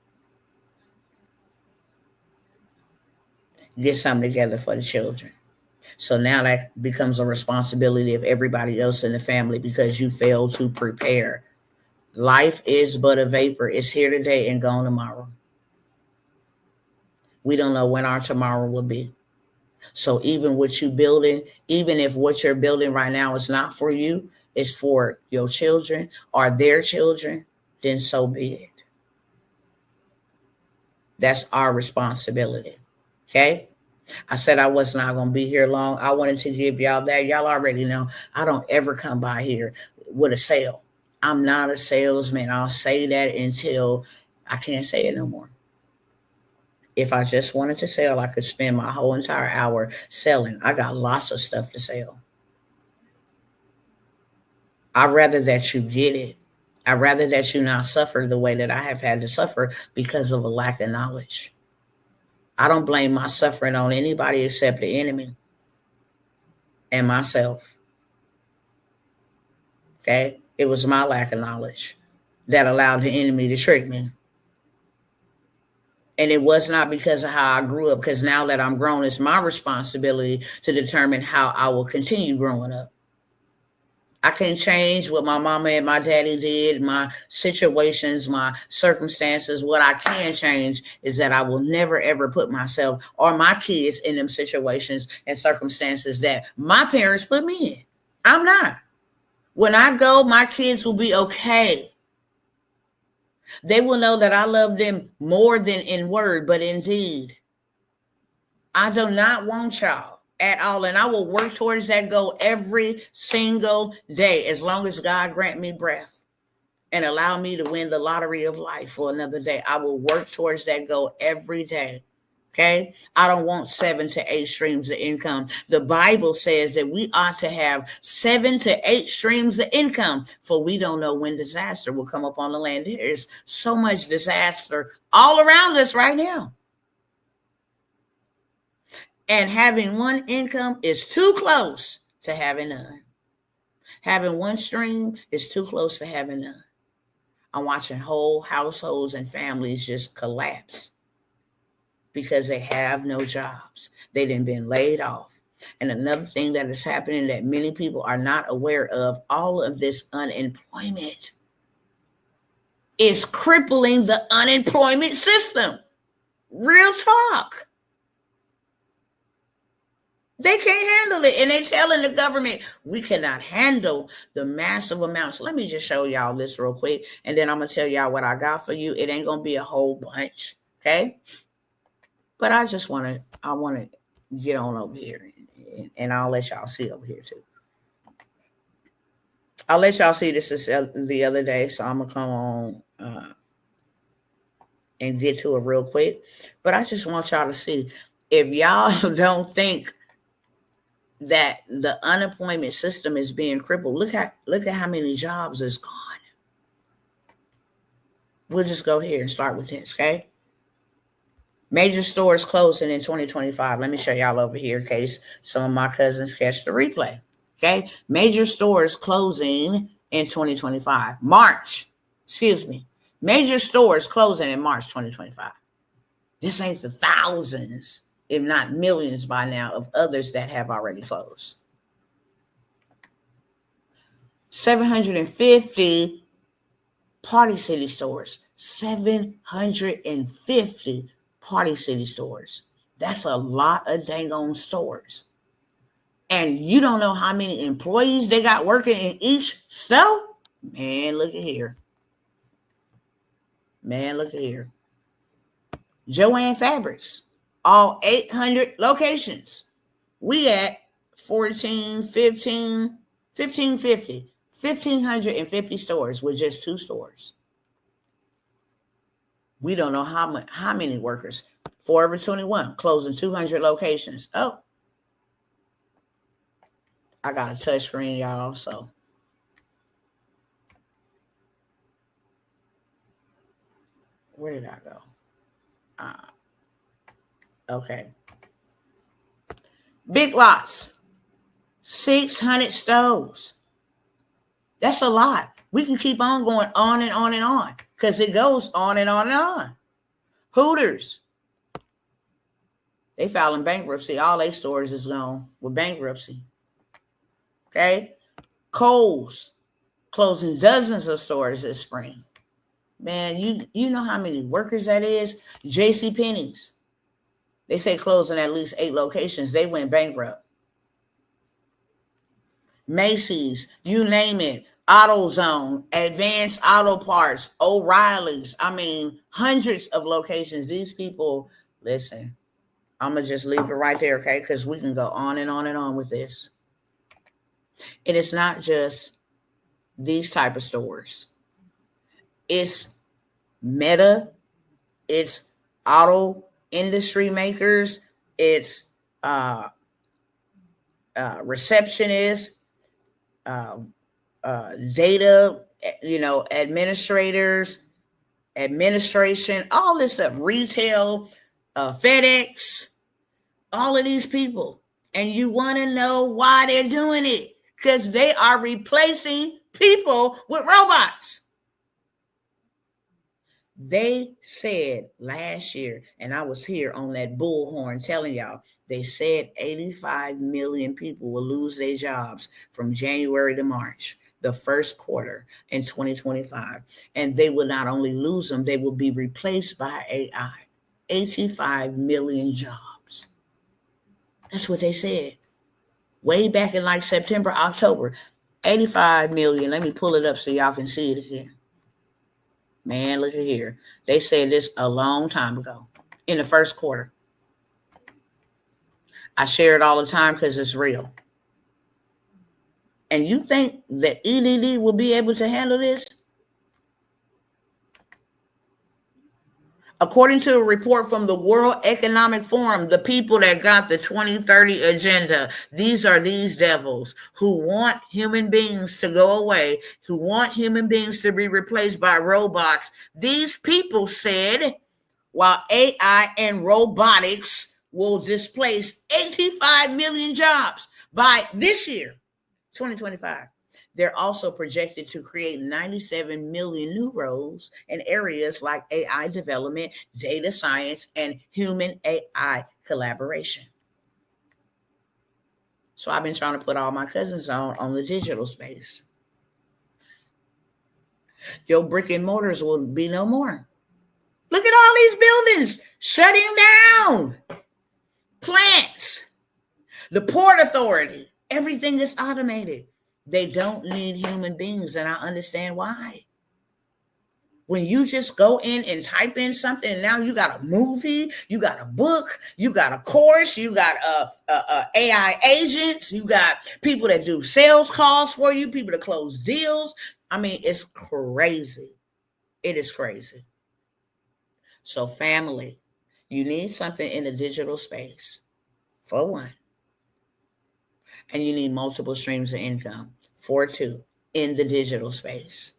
get something together for the children. So now that becomes a responsibility of everybody else in the family because you failed to prepare. Life is but a vapor. It's here today and gone tomorrow. We don't know when our tomorrow will be. So even what you building, even if what you're building right now is not for you, it's for your children or their children, then so be it. That's our responsibility. Okay? I said I was not going to be here long. I wanted to give y'all that. Y'all already know I don't ever come by here with a sale. I'm not a salesman. I'll say that until I can't say it no more. If I just wanted to sell, I could spend my whole entire hour selling. I got lots of stuff to sell. I'd rather that you get it. I'd rather that you not suffer the way that I have had to suffer because of a lack of knowledge. I don't blame my suffering on anybody except the enemy and myself. Okay? It was my lack of knowledge that allowed the enemy to trick me. And it was not because of how I grew up, because now that I'm grown, it's my responsibility to determine how I will continue growing up. I can't change what my mama and my daddy did, my situations, my circumstances. What I can change is that I will never, ever put myself or my kids in them situations and circumstances that my parents put me in. I'm not. When I go, my kids will be okay. They will know that I love them more than in word, but in deed. I do not want y'all at all. And I will work towards that goal every single day, as long as God grant me breath and allow me to win the lottery of life for another day. I will work towards that goal every day. Okay. I don't want 7 to 8 streams of income. The Bible says that we ought to have 7 to 8 streams of income, for we don't know when disaster will come upon the land. There is so much disaster all around us right now. And having one income is too close to having none. Having one stream is too close to having none. I'm watching whole households and families just collapse because they have no jobs. They've been laid off. And another thing that is happening that many people are not aware of, all of this unemployment is crippling the unemployment system. Real talk. They can't handle it. And they're telling the government, we cannot handle the massive amounts. Let me just show y'all this real quick. And then I'm going to tell y'all what I got for you. It ain't going to be a whole bunch. Okay. But I want to get on over here. And I'll let y'all see over here too. I'll let y'all see this is the other day. So I'm going to come on and get to it real quick. But I just want y'all to see, if y'all don't think that the unemployment system is being crippled, look at how many jobs is gone. We'll just go here and start with this, okay? Major stores closing in 2025. Let me show y'all over here in case some of my cousins catch the replay. Okay. Major stores closing in 2025. Major stores closing in March 2025. This ain't the thousands, if not millions by now, of others that have already closed. 750 Party City stores. 750 Party City stores. That's a lot of dang on stores. And you don't know how many employees they got working in each store? Man, look at here. Joanne Fabrics, all 800 locations. We at 1,550 stores with just 2 stores. We don't know how many workers. Forever 21 closing 200 locations. Oh, I got a touch screen, y'all. So where did I go? Okay. Big Lots, 600 stores. That's a lot. We can keep on going on and on and on because it goes on and on and on. Hooters, they filing bankruptcy. All their stores is gone with bankruptcy. Okay. Kohl's closing dozens of stores this spring. Man, you know how many workers that is? JCPenney's, they say closing at least 8 locations. They went bankrupt. Macy's, you name it. AutoZone, Advanced Auto Parts, O'Reilly's. I mean, hundreds of locations. These people, listen, I'm going to just leave it right there, okay? Because we can go on and on and on with this. And it's not just these type of stores. It's Meta. It's auto industry makers. It's receptionists, data, administrators, administration, all this stuff, retail, FedEx, all of these people. And you want to know why they're doing it? Because they are replacing people with robots. They said last year, and I was here on that bullhorn telling y'all, they said 85 million people will lose their jobs from January to March, the first quarter in 2025. And they will not only lose them, they will be replaced by AI. 85 million jobs. That's what they said. Way back in like September, October. 85 million. Let me pull it up so y'all can see it again. Man, look at here. They said this a long time ago in the first quarter. I share it all the time because it's real. And you think that EDD will be able to handle this? According to a report from the World Economic Forum, the people that got the 2030 agenda, these are these devils who want human beings to go away, who want human beings to be replaced by robots. These people said, while AI and robotics will displace 85 million jobs by this year, 2025. They're also projected to create 97 million new roles in areas like AI development, data science, and human AI collaboration. So I've been trying to put all my cousins on the digital space. Your brick and mortars will be no more. Look at all these buildings shutting down. Plants, the Port Authority, everything is automated. They don't need human beings, and I understand why. When you just go in and type in something, and now you got a movie, you got a book, you got a course, you got AI agents, you got people that do sales calls for you, people that close deals. I mean, it's crazy. It is crazy. So family, you need something in the digital space, for one. And you need multiple streams of income, for two, in the digital space.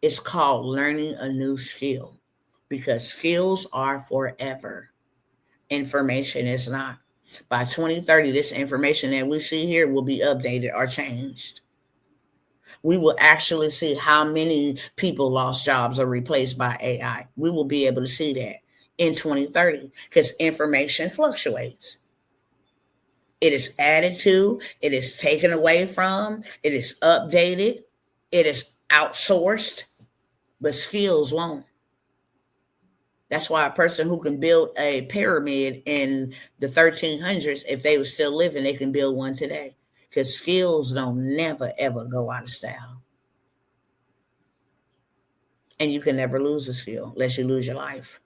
It's called learning a new skill, because skills are forever. Information is not. By 2030, this information that we see here will be updated or changed. we will actually see how many people lost jobs or replaced by AI. We will be able to see that in 2030 because information fluctuates. It is added to, it is taken away from, it is updated, it is outsourced, but skills won't. That's why a person who can build a pyramid in the 1300s, if they were still living, they can build one today. Because skills don't never, ever go out of style. And you can never lose a skill unless you lose your life.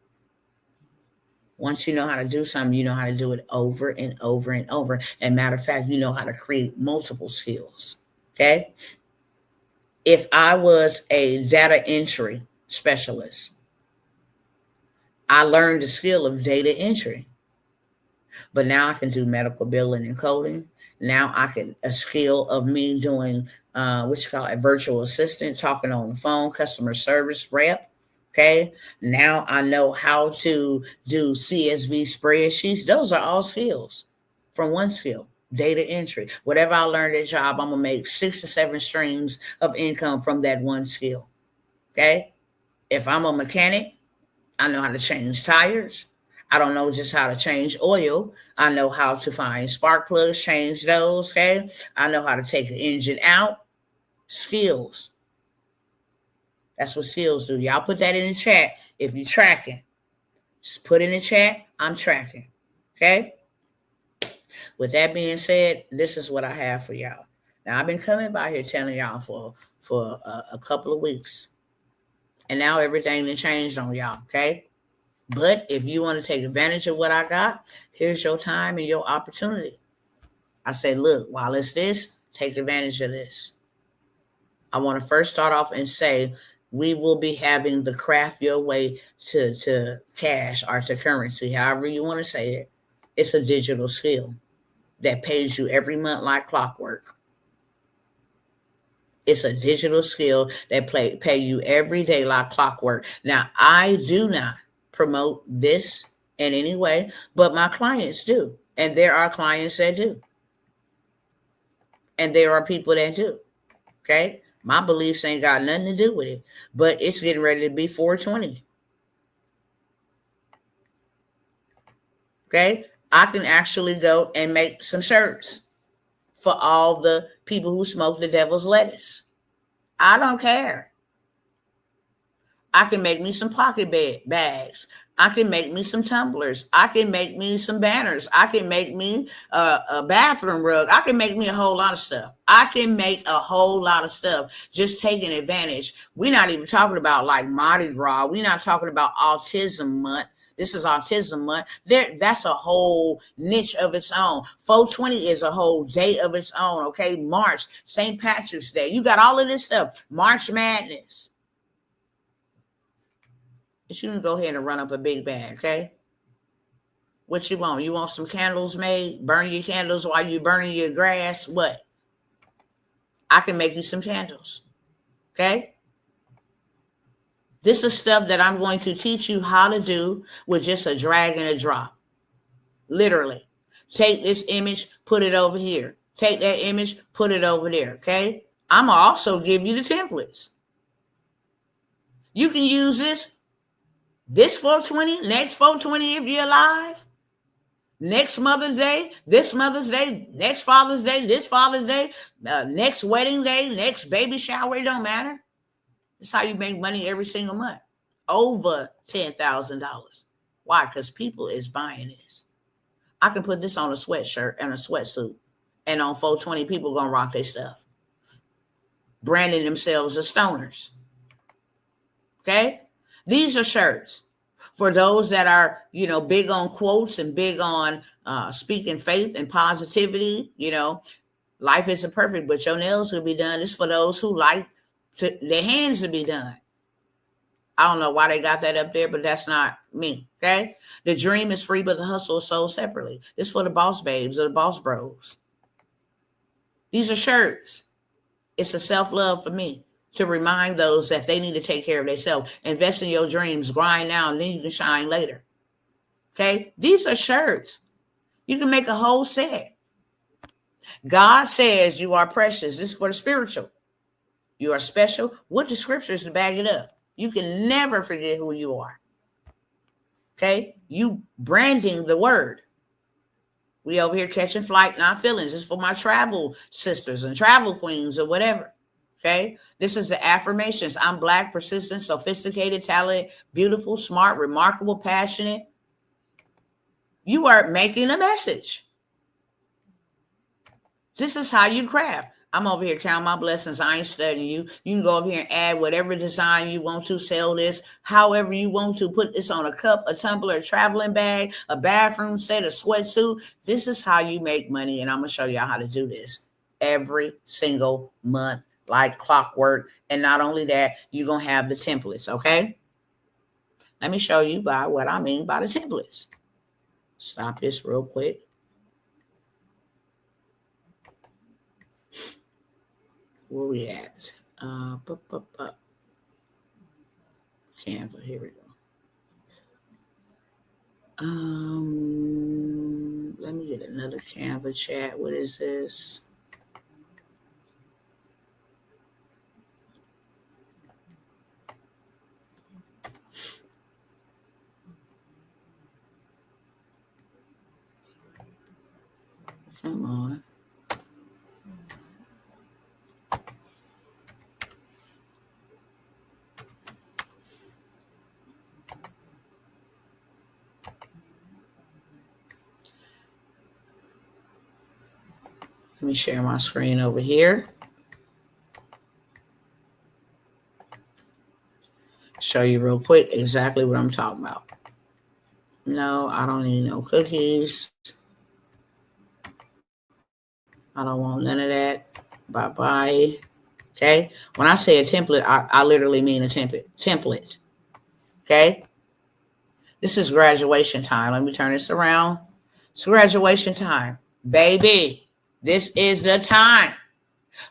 Once you know how to do something, you know how to do it over and over and over. And matter of fact, you know how to create multiple skills. Okay? If I was a data entry specialist, I learned the skill of data entry. But now I can do medical billing and coding. Now I can a skill of me doing what you call a virtual assistant, talking on the phone, customer service rep. Okay. Now I know how to do CSV spreadsheets. Those are all skills from one skill. Data entry. Whatever I learned at job, I'm gonna make 6 to 7 streams of income from that one skill. Okay. If I'm a mechanic, I know how to change tires. I don't know just how to change oil. I know how to find spark plugs, change those, okay? I know how to take an engine out. Skills. That's what skills do. Y'all put that in the chat if you're tracking. Just put in the chat, I'm tracking, okay? With that being said, this is what I have for y'all. Now, I've been coming by here telling y'all for a couple of weeks. And now everything has changed on y'all, okay? But if you want to take advantage of what I got, here's your time and your opportunity. I say, look, while it's this, take advantage of this. I want to first start off and say, we will be having the craft your way to cash or to currency, however you want to say it. It's a digital skill that pays you every month like clockwork. It's a digital skill that pay you every day like clockwork. Now, I do not promote this in any way, but my clients do. And there are clients that do. And there are people that do. Okay? My beliefs ain't got nothing to do with it, but it's getting ready to be 420. Okay? I can actually go and make some shirts for all the people who smoke the devil's lettuce. I don't care. I can make me some pocket bags. I can make me some tumblers. I can make me some banners. I can make me a bathroom rug. I can make me a whole lot of stuff. I can make a whole lot of stuff just taking advantage. We're not even talking about like Mardi Gras. We're not talking about Autism Month. This is Autism Month. That's a whole niche of its own. 420 is a whole day of its own, okay? March, St. Patrick's Day. You got all of this stuff. March Madness. But you can go ahead and run up a big bag, okay? What you want? You want some candles made? Burn your candles while you're burning your grass? What? I can make you some candles, okay? This is stuff that I'm going to teach you how to do with just a drag and a drop. Literally. Take this image, put it over here. Take that image, put it over there, okay? I'm going to also give you the templates. You can use this 420, next 420 if you're alive, next Mother's Day, this Mother's Day, next Father's Day, this Father's Day, next wedding day, next baby shower, it don't matter. That's how you make money every single month. Over $10,000. Why? Because people is buying this. I can put this on a sweatshirt and a sweatsuit, and on 420, people going to rock their stuff. Branding themselves as stoners. Okay? These are shirts for those that are, big on quotes and big on speaking faith and positivity. Life isn't perfect, but your nails will be done. It's for those who like their hands to be done. I don't know why they got that up there, but that's not me, okay? The dream is free, but the hustle is sold separately. It's for the boss babes or the boss bros. These are shirts. It's a self-love for me to remind those that they need to take care of themselves. Invest in your dreams, grind now, and then you can shine later, okay? These are shirts. You can make a whole set. God says you are precious. This is for the spiritual. You are special with the scriptures to back it up. You can never forget who you are. Okay? You branding the word. We over here catching flight, not feelings. It's for my travel sisters and travel queens or whatever. Okay? This is the affirmations. I'm Black, persistent, sophisticated, talented, beautiful, smart, remarkable, passionate. You are making a message. This is how you craft. I'm over here counting my blessings. I ain't studying you. You can go over here and add whatever design you want to, sell this however you want to, put this on a cup, a tumbler, a traveling bag, a bathroom set, a sweatsuit. This is how you make money, and I'm going to show y'all how to do this every single month like clockwork. And not only that, you're going to have the templates, okay? Let me show you by what I mean by the templates. Stop this real quick. Where we at? Canva, here we go. Let me get another Canva chat. What is this? Come on. Let me share my screen over here. Show you real quick exactly what I'm talking about. No, I don't need no cookies. I don't want none of that. Bye-bye. Okay? When I say a template, I literally mean a template. Okay? This is graduation time. Let me turn this around. It's graduation time. Baby, this is the time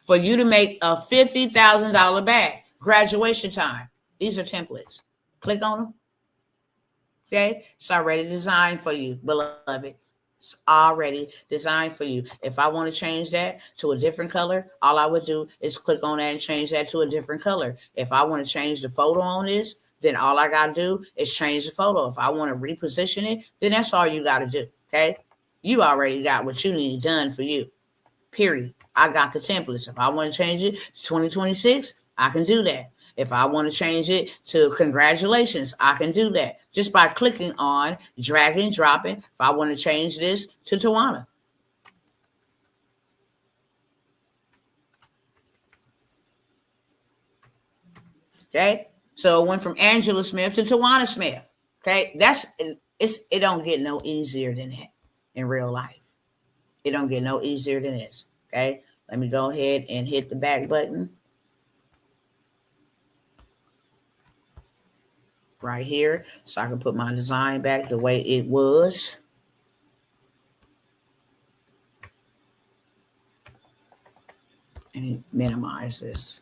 for you to make a $50,000 bag. Graduation time. These are templates. Click on them. Okay? It's already designed for you, beloved. It's already designed for you. If I want to change that to a different color, all I would do is click on that and change that to a different color. If I want to change the photo on this, then all I got to do is change the photo. If I want to reposition it, then that's all you got to do. Okay? You already got what you need done for you. Period. I got the templates. If I want to change it to 2026, I can do that. If I want to change it to congratulations, I can do that just by clicking on dragging, dropping. If I want to change this to Tawana. Okay. So it went from Angela Smith to Tawana Smith. Okay. It don't get no easier than that in real life. It don't get no easier than this. Okay. Let me go ahead and hit the back button. Right here, so I can put my design back the way it was. And minimize this.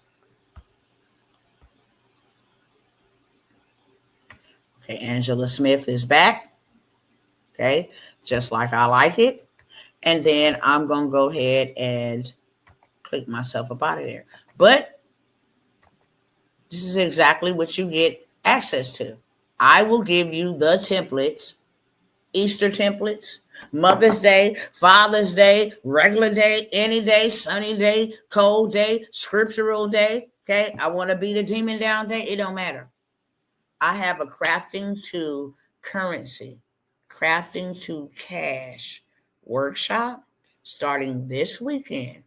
Okay, Angela Smith is back. Okay, just like I like it. And then I'm going to go ahead and click myself up out of there. But this is exactly what you get access to. I will give you the templates, Easter templates, Mother's Day, Father's Day, regular day, any day, sunny day, cold day, scriptural day. Okay. I want to beat a demon down day. It don't matter. I have a crafting to currency, crafting to cash workshop starting this weekend.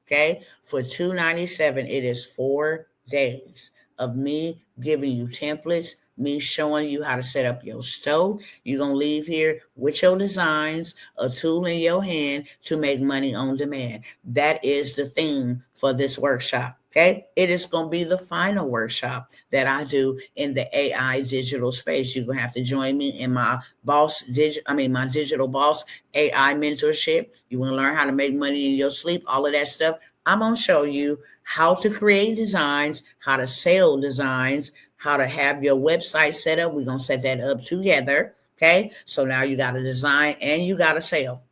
Okay. For $297, it is 4 days of me giving you templates, me showing you how to set up your stove. You're going to leave here with your designs, a tool in your hand to make money on demand. That is the theme for this workshop. Okay. It is going to be the final workshop that I do in the AI digital space. You're going to have to join me in my my digital boss AI mentorship. You want to learn how to make money in your sleep, all of that stuff. I'm going to show you how to create designs, how to sell designs, how to have your website set up. We're going to set that up together. Okay. So now you got a design and you got to sell,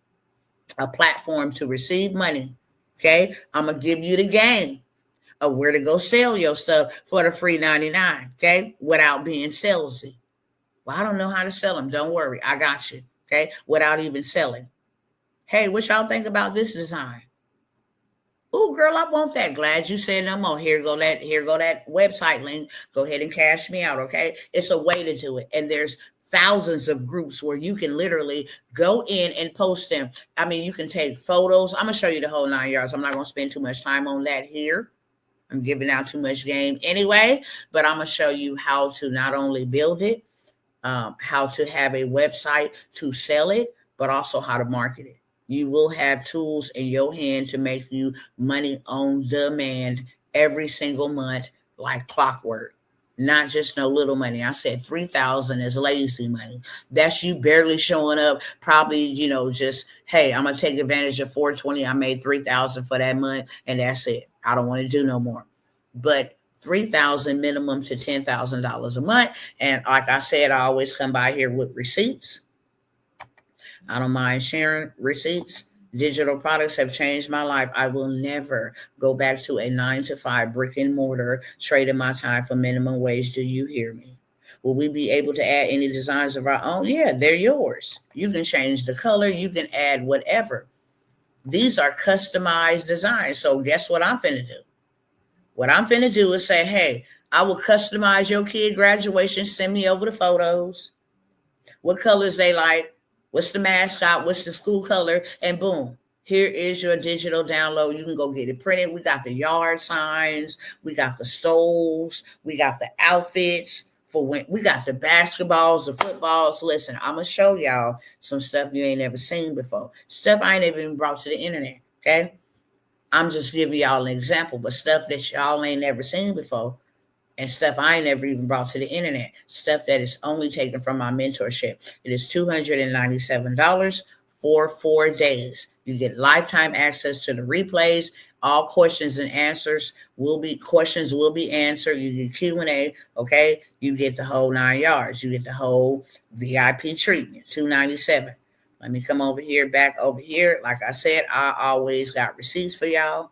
a platform to receive money. Okay. I'm going to give you the game of where to go sell your stuff for the free 99, okay, without being salesy. Well, I don't know how to sell them. Don't worry, I got you, okay, without even selling. Hey, what y'all think about this design? Oh, girl, I want that. Glad you said no more. Here go that website link. Go ahead and cash me out, okay? It's a way to do it. And there's thousands of groups where you can literally go in and post them. I mean, you can take photos. I'm going to show you the whole 9 yards. I'm not going to spend too much time on that here. I'm giving out too much game anyway, but I'm going to show you how to not only build it, how to have a website to sell it, but also how to market it. You will have tools in your hand to make you money on demand every single month, like clockwork. Not just no little money. I said 3,000 is lazy money. That's you barely showing up. Probably, just, hey, I'm gonna take advantage of 420. I made 3,000 for that month, and that's it. I don't want to do no more. But 3,000 minimum to $10,000 a month. And like I said, I always come by here with receipts. I don't mind sharing receipts. Digital products have changed my life. I will never go back to a 9-to-5 brick and mortar trading my time for minimum wage. Do you hear me? Will we be able to add any designs of our own? Yeah, they're yours. You can change the color. You can add whatever. These are customized designs. So guess what I'm finna do? What I'm finna do is say, hey, I will customize your kid graduation. Send me over the photos. What colors they like. What's the mascot? What's the school color? And boom, here is your digital download. You can go get it printed. We got the yard signs. We got the stoles. We got the outfits for when we got the basketballs, the footballs. Listen, I'm going to show y'all some stuff you ain't never seen before. Stuff I ain't even brought to the internet, okay? I'm just giving y'all an example, but stuff that y'all ain't never seen before. And stuff I ain't never even brought to the internet. Stuff that is only taken from my mentorship. It is $297 for 4 days. You get lifetime access to the replays. All questions and answers will be answered. You get Q&A, okay? You get the whole 9 yards. You get the whole VIP treatment, $297. Let me come over here, back over here. Like I said, I always got receipts for y'all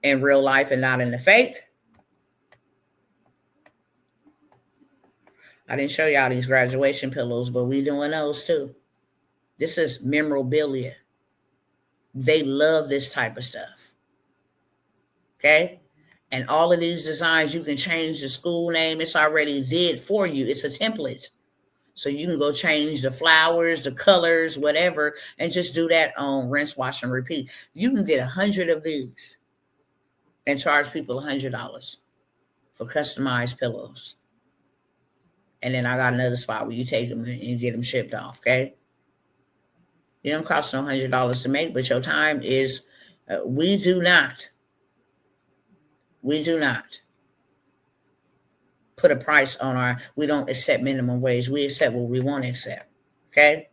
in real life and not in the fake. I didn't show y'all these graduation pillows, but we doing those too. This is memorabilia. They love this type of stuff. Okay? And all of these designs, you can change the school name. It's already did for you. It's a template. So you can go change the flowers, the colors, whatever, and just do that on rinse, wash, and repeat. You can get 100 of these and charge people $100 for customized pillows. And then I got another spot where you take them and get them shipped off, okay? It don't cost no $100 to make, but your time is, we do not put a price on we don't accept minimum wage. We accept what we want to accept, okay?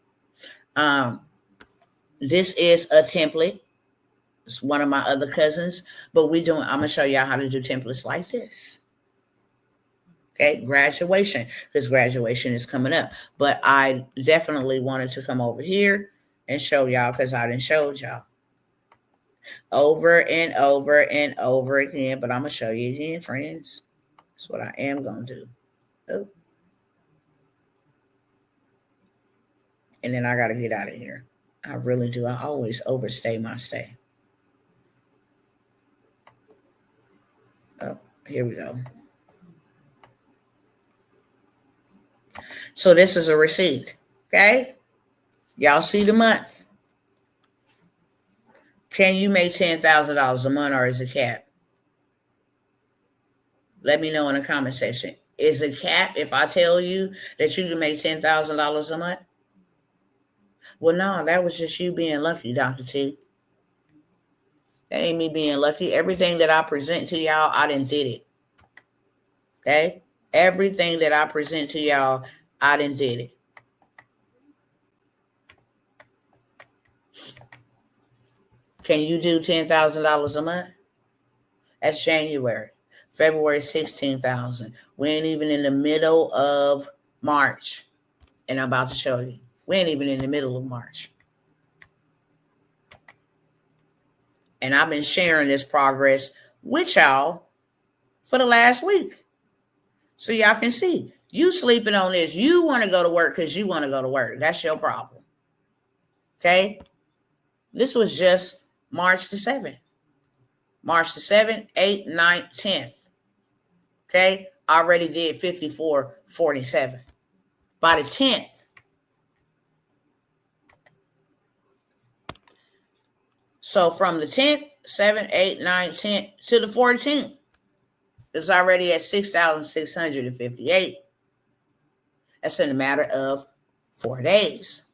This is a template. It's one of my other cousins, but I'm going to show y'all how to do templates like this. Okay, graduation, because graduation is coming up. But I definitely wanted to come over here and show y'all because I didn't show y'all over and over and over again. But I'm going to show you again, friends. That's what I am going to do. Oh. And then I got to get out of here. I really do. I always overstay my stay. Oh, here we go. So this is a receipt, okay? Y'all see the month. Can you make $10,000 a month or is it cap? Let me know in the comment section. Is it cap if I tell you that you can make $10,000 a month? Well, no, that was just you being lucky, Dr. T. That ain't me being lucky. Everything that I present to y'all, I done did it. Okay? Everything that I present to y'all, I done did it. Can you do $10,000 a month? That's January. February, 16,000. We ain't even in the middle of March. And I'm about to show you. We ain't even in the middle of March. And I've been sharing this progress with y'all for the last week. So y'all can see. You sleeping on this. You want to go to work because you want to go to work. That's your problem. Okay? This was just March the 7th. March the 7th, 8th, 9th, 10th. Okay? Already did 54.47. By the 10th, so from the 10th, 7th, 8th, 9th, 10th to the 14th, it's already at 6,658. That's in a matter of 4 days.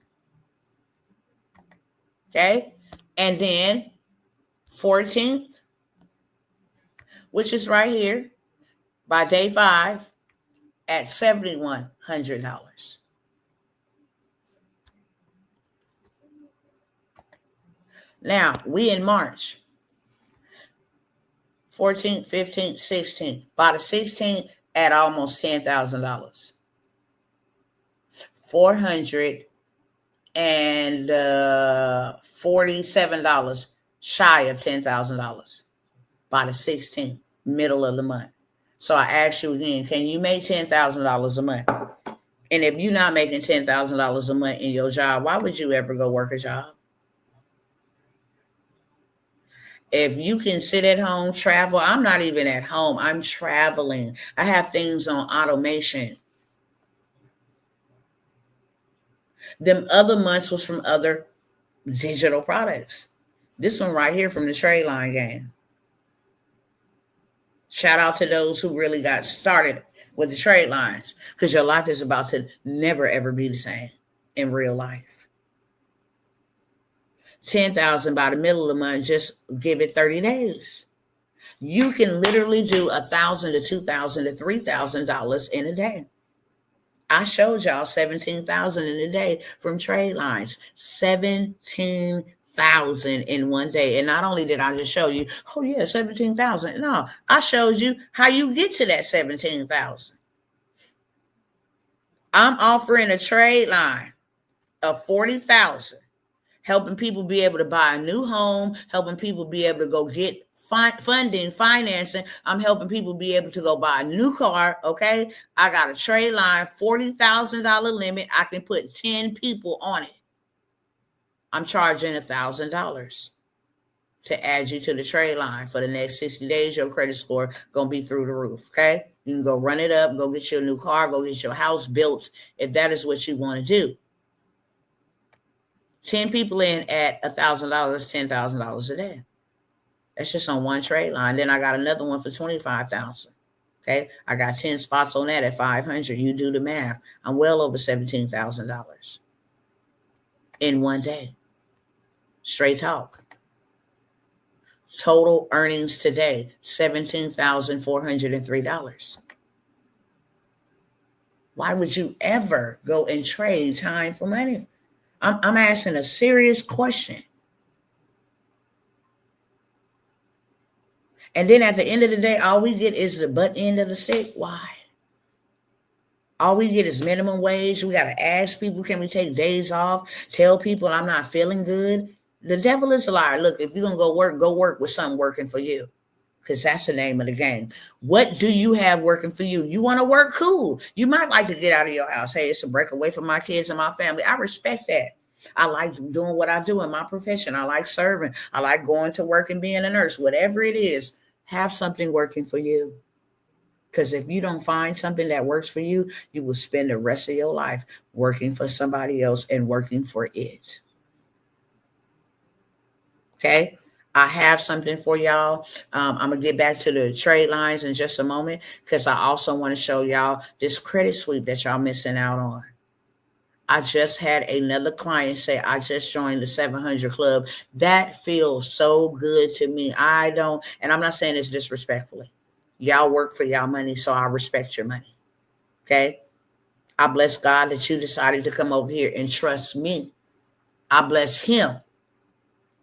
Okay? And then 14th, which is right here, by day 5 at $7,100. Now, we in March. 14th, 15th, 16th. By the 16th, at almost $10,000. $447 shy of $10,000 by the 16th, middle of the month. So I ask you again, can you make $10,000 a month? And if you're not making $10,000 a month in your job, why would you ever go work a job? If you can sit at home, travel, I'm not even at home. I'm traveling. I have things on automation. Them other months was from other digital products. This one right here from the trade line game. Shout out to those who really got started with the trade lines, because your life is about to never, ever be the same in real life. 10,000 by the middle of the month, just give it 30 days. You can literally do $1,000 to $2,000 to $3,000 in a day. I showed y'all 17,000 in a day from trade lines. 17,000 in one day. And not only did I just show you, oh yeah, 17,000. No, I showed you how you get to that 17,000. I'm offering a trade line of 40,000, helping people be able to buy a new home, helping people be able to go get funding, financing. I'm helping people be able to go buy a new car. Okay. I got a trade line, $40,000 limit. I can put 10 people on it. I'm charging $1,000 to add you to the trade line for the next 60 days. Your credit score gonna be through the roof. Okay. You can go run it up, go get your new car, go get your house built if that is what you want to do. 10 people in at $1,000, $10,000 a day. That's just on one trade line. Then I got another one for 25,000. Okay. I got 10 spots on that at 500. You do the math. I'm well over $17,000 in one day. Straight talk. Total earnings today, $17,403. Why would you ever go and trade time for money? I'm asking a serious question. And then at the end of the day, all we get is the butt end of the stick. Why? All we get is minimum wage. We got to ask people, can we take days off? Tell people I'm not feeling good. The devil is a liar. Look, if you're going to go work with something working for you, because that's the name of the game. What do you have working for you? You want to work? Cool. You might like to get out of your house. Hey, it's a break away from my kids and my family. I respect that. I like doing what I do in my profession. I like serving. I like going to work and being a nurse. Whatever it is, have something working for you. Because if you don't find something that works for you, you will spend the rest of your life working for somebody else and working for it. Okay? I have something for y'all. I'm going to get back to the trade lines in just a moment, because I also want to show y'all this credit sweep that y'all missing out on. I just had another client say, I just joined the 700 club. That feels so good to me. And I'm not saying this disrespectfully. Y'all work for y'all money, so I respect your money. Okay? I bless God that you decided to come over here and trust me. I bless him.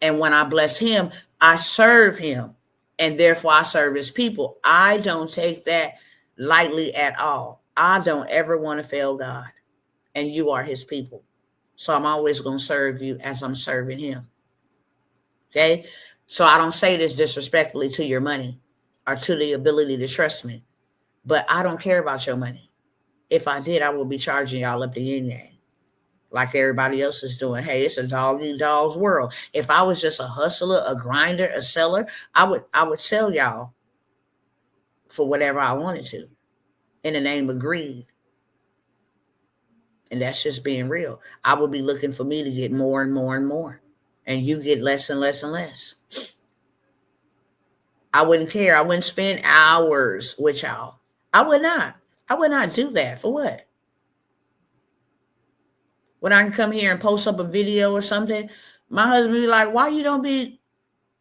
And when I bless him, I serve him. And therefore, I serve his people. I don't take that lightly at all. I don't ever want to fail God. And you are his people. So I'm always going to serve you as I'm serving him. Okay? So I don't say this disrespectfully to your money. or to the ability to trust me. But I don't care about your money. If I did, I would be charging y'all up the yin yang like everybody else is doing. Hey, it's a dog eat dog's world. If I was just a hustler, a grinder, a seller, I would sell y'all for whatever I wanted to in the name of greed. And that's just being real. I would be looking for me to get more and more and more. And you get less and less and less. I wouldn't care. I wouldn't spend hours with y'all. I would not. I would not do that. For what? When I can come here and post up a video or something, my husband be like, why you don't be?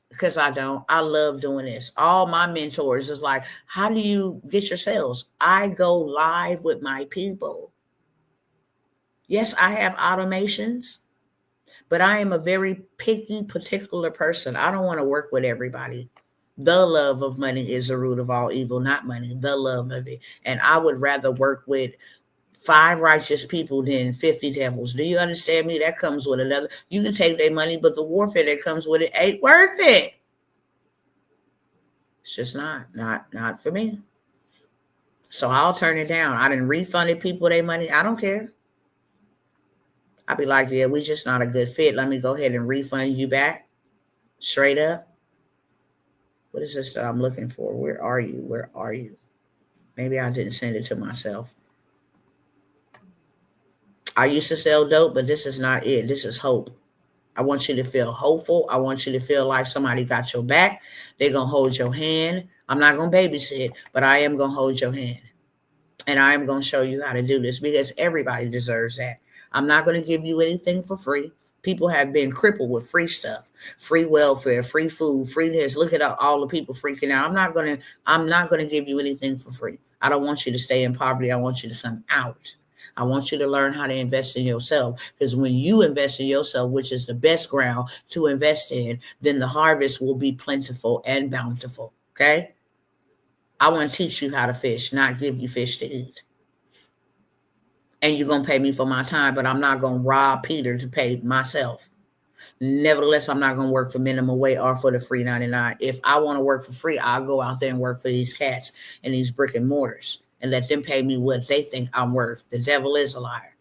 Because I don't. I love doing this. All my mentors is like, how do you get your sales? I go live with my people. Yes, I have automations, but I am a very picky, particular person. I don't want to work with everybody. The love of money is the root of all evil, not money, the love of it. And I would rather work with 5 righteous people than 50 devils. Do you understand me? That comes with another. You can take their money, but the warfare that comes with it ain't worth it. It's just not for me. So I'll turn it down. I didn't refunded people their money. I don't care. I'd be like, yeah, we just not a good fit. Let me go ahead and refund you back. Straight up. What is this that I'm looking for? Where are you? Where are you? Maybe I didn't send it to myself. I used to sell dope, but this is not it. This is hope. I want you to feel hopeful. I want you to feel like somebody got your back. They're going to hold your hand. I'm not going to babysit, but I am going to hold your hand. And I am going to show you how to do this because everybody deserves that. I'm not going to give you anything for free. People have been crippled with free stuff, free welfare, free food, free this. Look at all the people freaking out. I'm not going to give you anything for free. I don't want you to stay in poverty. I want you to come out. I want you to learn how to invest in yourself, because when you invest in yourself, which is the best ground to invest in, then the harvest will be plentiful and bountiful. Okay. I want to teach you how to fish, not give you fish to eat. And you're going to pay me for my time, but I'm not going to rob Peter to pay myself. Nevertheless, I'm not going to work for minimum wage or for the free 99. If I want to work for free, I'll go out there and work for these cats and these brick and mortars and let them pay me what they think I'm worth. The devil is a liar.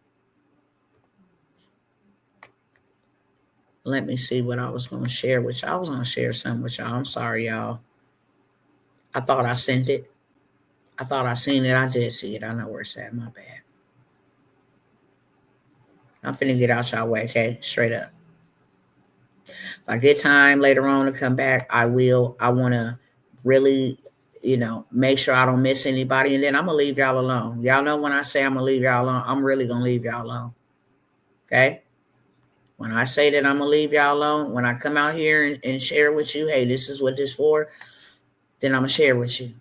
Let me see what I was going to share with y'all. I was going to share something with y'all. I'm sorry, y'all. I thought I sent it. I thought I seen it. I did see it. I know where it's at. My bad. I'm finna get out y'all way, okay? Straight up. If I get time later on to come back, I will. I want to really, make sure I don't miss anybody. And then I'm going to leave y'all alone. Y'all know when I say I'm going to leave y'all alone, I'm really going to leave y'all alone. Okay? When I say that I'm going to leave y'all alone, when I come out here and share with you, hey, this is what this for, then I'm going to share with you.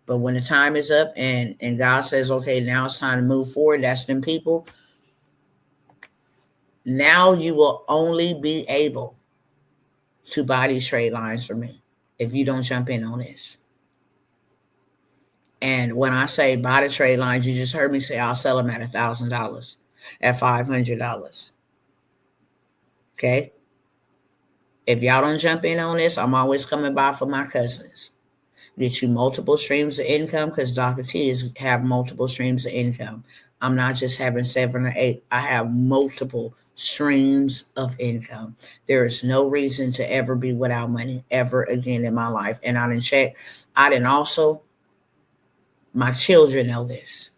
But when the time is up and God says, okay, now it's time to move forward, that's them people. Now you will only be able to buy these trade lines from me if you don't jump in on this. And when I say buy the trade lines, you just heard me say I'll sell them at $1,000, at $500. Okay? If y'all don't jump in on this, I'm always coming by for my cousins. Get you multiple streams of income, because Dr. T have multiple streams of income. I'm not just having 7 or 8. I have multiple streams of income. There is no reason to ever be without money ever again in my life. And I didn't check. I didn't also, my children know this.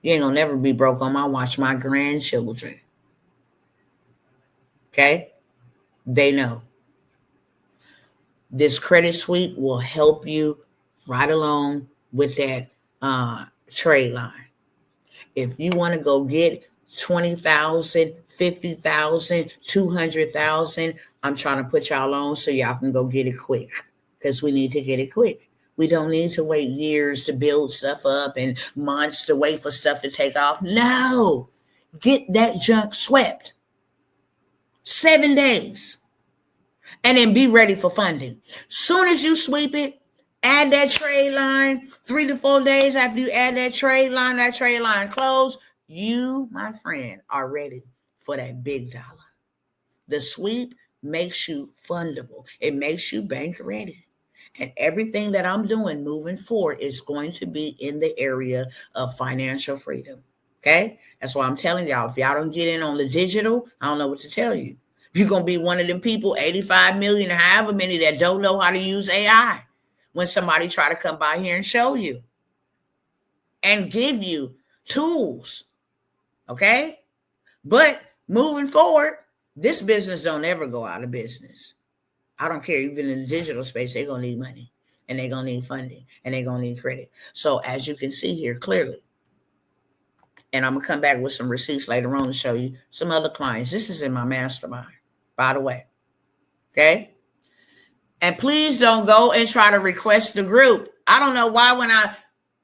You ain't gonna never be broke on my watch. My grandchildren. Okay? They know. This credit suite will help you right along with that trade line. If you want to go get 20,000, 50,000, 200,000, I'm trying to put y'all on so y'all can go get it quick, because we need to get it quick. We don't need to wait years to build stuff up and months to wait for stuff to take off. No, get that junk swept. 7 days. And then be ready for funding. Soon as you sweep it, add that trade line. 3 to 4 days after you add that trade line closed, you, my friend, are ready for that big dollar. The sweep makes you fundable. It makes you bank ready. And everything that I'm doing moving forward is going to be in the area of financial freedom. Okay? That's why I'm telling y'all, if y'all don't get in on the digital, I don't know what to tell you. You're going to be one of them people, 85 million, however many, that don't know how to use AI when somebody try to come by here and show you and give you tools. Okay? But moving forward, this business don't ever go out of business. I don't care. Even in the digital space, they're going to need money, and they're going to need funding, and they're going to need credit. So as you can see here clearly, and I'm going to come back with some receipts later on to show you some other clients. This is in my mastermind, by the way. Okay? And please don't go and try to request the group. I don't know why when I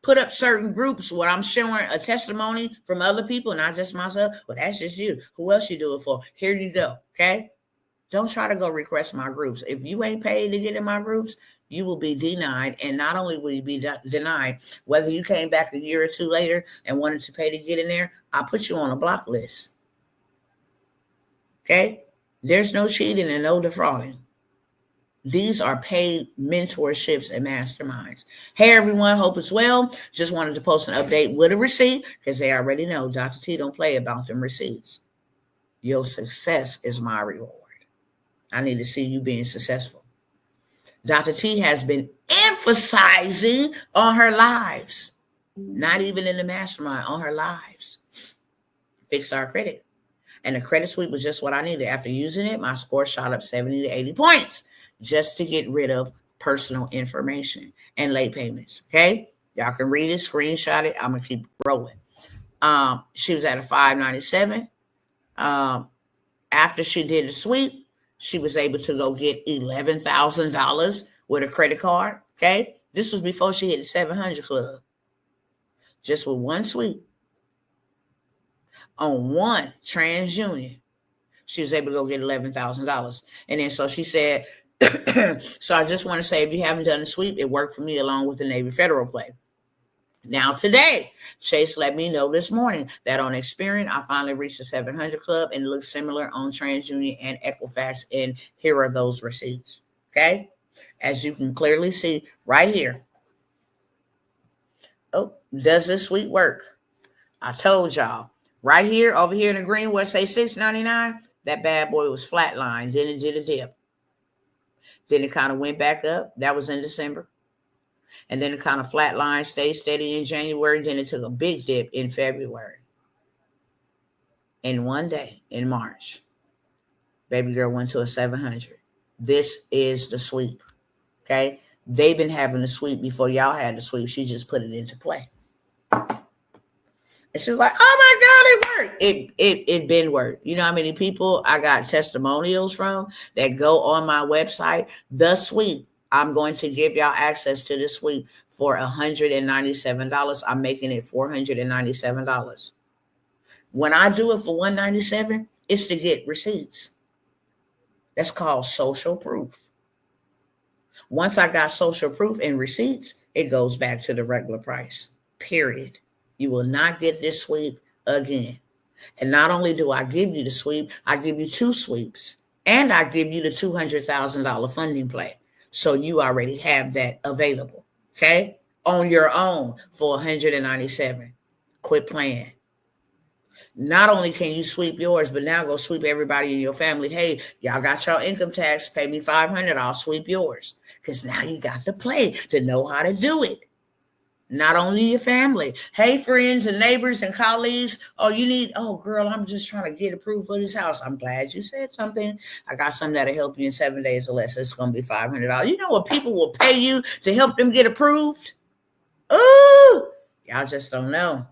put up certain groups where I'm showing a testimony from other people, not just myself, well, that's just you. Who else you do it for? Here you go. Okay? Don't try to go request my groups. If you ain't paid to get in my groups, you will be denied. And not only will you be denied, whether you came back a year or two later and wanted to pay to get in there, I'll put you on a block list. Okay? There's no cheating and no defrauding. These are paid mentorships and masterminds. Hey, everyone. Hope it's well. Just wanted to post an update with a receipt because they already know Dr. T don't play about them receipts. Your success is my reward. I need to see you being successful. Dr. T has been emphasizing on her lives, not even in the mastermind, on her lives. Fix our credit. And the credit sweep was just what I needed. After using it, my score shot up 70 to 80 points just to get rid of personal information and late payments. Okay? Y'all can read it, screenshot it. I'm going to keep rolling. She was at a 597. After she did the sweep, she was able to go get $11,000 with a credit card. Okay. This was before she hit the 700 club. Just with one sweep on one TransUnion, she was able to go get $11,000. And then so she said, so I just want to say, if you haven't done the sweep, it worked for me along with the Navy Federal play. Now today, Chase let me know this morning that on Experian, I finally reached the 700 club, and it looks similar on TransUnion and Equifax. And here are those receipts. Okay. As you can clearly see right here. Oh, does this sweep work? I told y'all right here, over here in the green, where it say 699, that bad boy was flatlined. Then it did a dip. Then it kind of went back up. That was in December. And then it kind of flatlined, stayed steady in January. Then it took a big dip in February. And one day in March, baby girl went to a 700. This is the sweep. Okay. They've been having the sweep before y'all had the sweep. She just put it into play. And she was like, oh my God, it worked. It been worked. You know how many people I got testimonials from that go on my website? The sweep. I'm going to give y'all access to this sweep for $197. I'm making it $497. When I do it for $197, it's to get receipts. That's called social proof. Once I got social proof and receipts, it goes back to the regular price, period. You will not get this sweep again. And not only do I give you the sweep, I give you two sweeps, and I give you the $200,000 funding play. So you already have that available, okay, on your own for $197. Quit playing. Not only can you sweep yours, but now go sweep everybody in your family. Hey, y'all got your income tax. Pay me $500. I'll sweep yours. Because now you got to play to know how to do it. Not only your family. Hey, friends and neighbors and colleagues. Oh, girl, I'm just trying to get approved for this house. I'm glad you said something. I got something that'll help you in 7 days or less. It's going to be $500. You know what people will pay you to help them get approved? Ooh, y'all just don't know.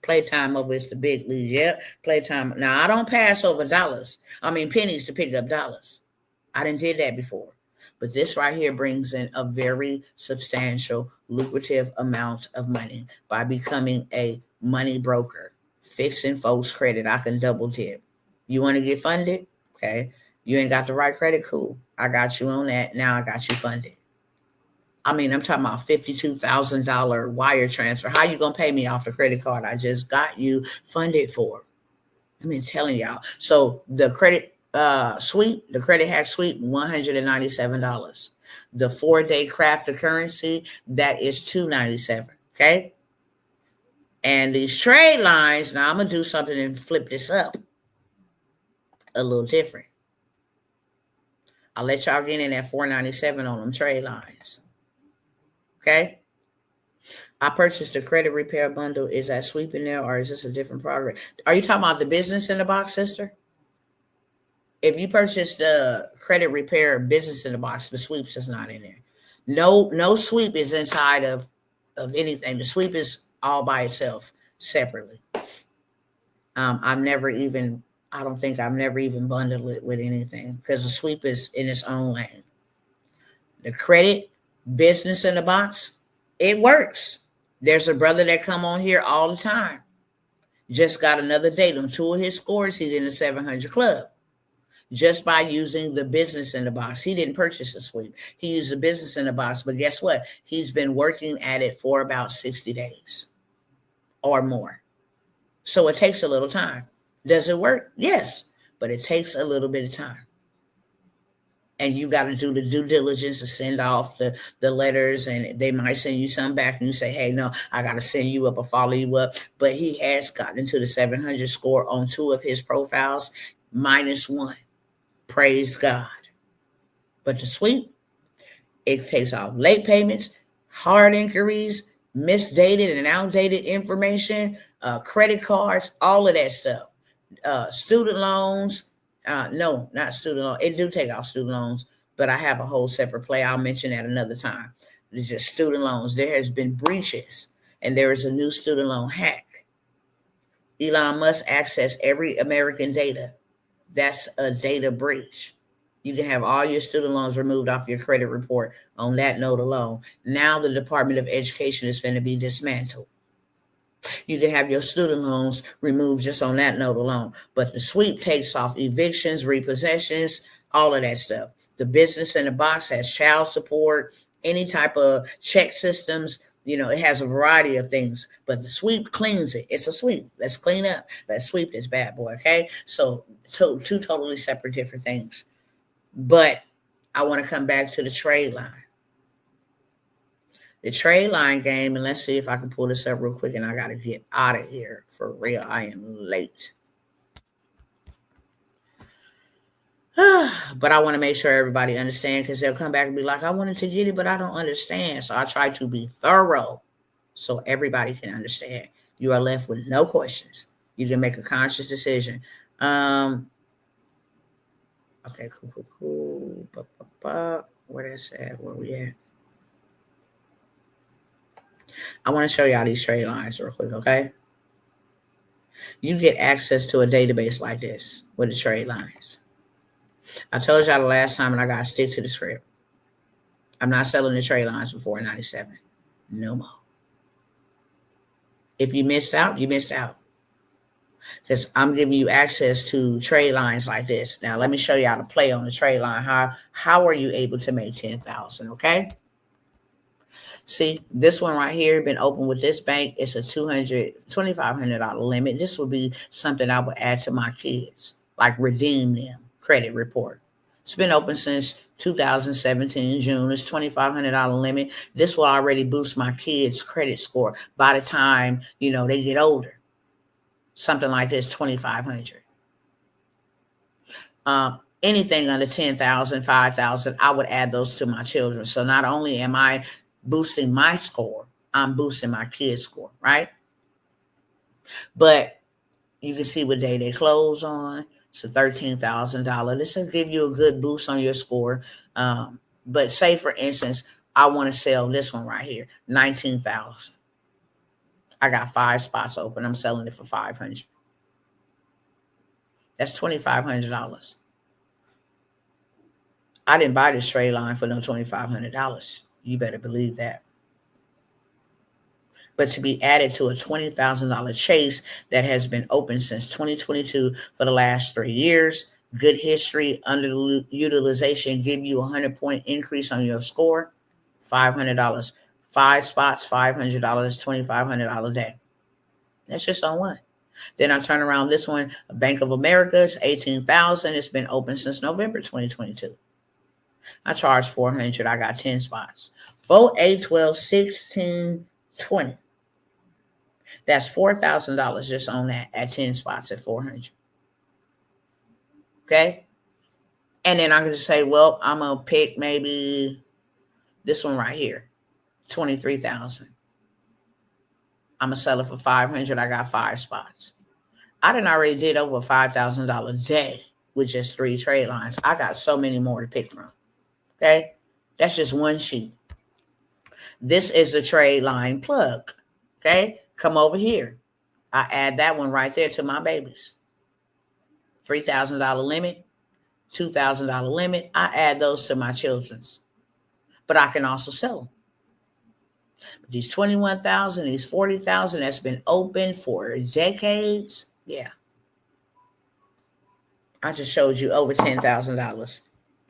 Playtime over is the big league. Yep, playtime. Now, I don't pass over pennies to pick up dollars. I done did that before. But this right here brings in a very substantial, lucrative amount of money by becoming a money broker, fixing folks' credit. I can double dip. You want to get funded? Okay. You ain't got the right credit? Cool. I got you on that. Now I got you funded. I'm talking about $52,000 wire transfer. How you going to pay me off the credit card I just got you funded for? Telling y'all. So the credit sweep, the credit hack sweep, $197. The 4-day craft of currency, that is $2.97. Okay. And these trade lines, now I'm going to do something and flip this up a little different. I'll let y'all get in at $4.97 on them trade lines. Okay. I purchased a credit repair bundle. Is that sweep in there, or is this a different program? Are you talking about the business in the box, sister? If you purchase the credit repair business in the box, the sweeps is not in there. No sweep is inside of anything. The sweep is all by itself, separately. I don't think I've never even bundled it with anything, because the sweep is in its own lane. The credit business in the box, it works. There's a brother that come on here all the time. Just got another date on 2 of his scores. He's in the 700 club. Just by using the business in the box. He didn't purchase a sweep. He used the business in the box. But guess what? He's been working at it for about 60 days or more. So it takes a little time. Does it work? Yes. But it takes a little bit of time. And you got to do the due diligence to send off the letters, and they might send you some back and you say, hey, no, I got to send you up or follow you up. But he has gotten into the 700 score on 2 of his profiles, -1. Praise God. But the sweep, it takes off late payments, hard inquiries, misdated and outdated information, credit cards, all of that stuff. Student loans. No, not student loans. It do take off student loans, but I have a whole separate play. I'll mention that another time. It's just student loans. There has been breaches, and there is a new student loan hack. Elon Musk access every American data. That's a data breach. You can have all your student loans removed off your credit report on that note alone. Now the Department of Education is going to be dismantled. You can have your student loans removed just on that note alone. But the sweep takes off evictions, repossessions, all of that stuff. The business in the box has child support, any type of check systems. It has a variety of things, but the sweep cleans it. It's a sweep. Let's clean up. Let's sweep this bad boy, okay? So two totally separate different things. But I want to come back to the trade line. The trade line game, and let's see if I can pull this up real quick, and I got to get out of here for real. I am late. But I want to make sure everybody understands, because they'll come back and be like, I wanted to get it, but I don't understand. So I try to be thorough so everybody can understand. You are left with no questions. You can make a conscious decision. Okay, cool. Where that's at? Where we at? I want to show y'all these trade lines real quick, okay? You get access to a database like this with the trade lines. I told y'all the last time, and I got to stick to the script. I'm not selling the trade lines for $4.97. No more. If you missed out, you missed out. Because I'm giving you access to trade lines like this. Now, let me show you how to play on the trade line. How are you able to make $10,000, okay? See, this one right here, been open with this bank. It's a $2,500 limit. This would be something I would add to my kids, like redeem them. Credit report. It's been open since 2017, June. It's $2,500 limit. This will already boost my kids' credit score by the time, they get older. Something like this, $2,500. Anything under $10,000, $5,000, I would add those to my children. So not only am I boosting my score, I'm boosting my kids' score, right? But you can see what day they close on. It's a $13,000. This will give you a good boost on your score. But say, for instance, I want to sell this one right here, $19,000. I got 5 spots open. I'm selling it for $500. That's $2,500. I didn't buy this trade line for no $2,500. You better believe that. But to be added to a $20,000 chase that has been open since 2022 for the last 3 years, good history, underutilization, give you a 100-point increase on your score, $500. 5 spots, $500, $2,500 a day. That's just on one. Then I turn around this one, Bank of America, it's $18,000. It's been open since November 2022. I charge 400. I got 10 spots. 4, 8, 12, 16, 20. That's $4,000 just on that at 10 spots at 400. Okay. And then I can just say, well, I'm going to pick maybe this one right here, 23,000. I'm going to sell it for 500. I got 5 spots. I done already did over $5,000 a day with just 3 trade lines. I got so many more to pick from. Okay. That's just one sheet. This is the trade line plug. Okay. Come over here. I add that one right there to my babies. $3,000 limit, $2,000 limit. I add those to my children's. But I can also sell them. But these 21,000, these 40,000 that's been open for decades. Yeah. I just showed you over $10,000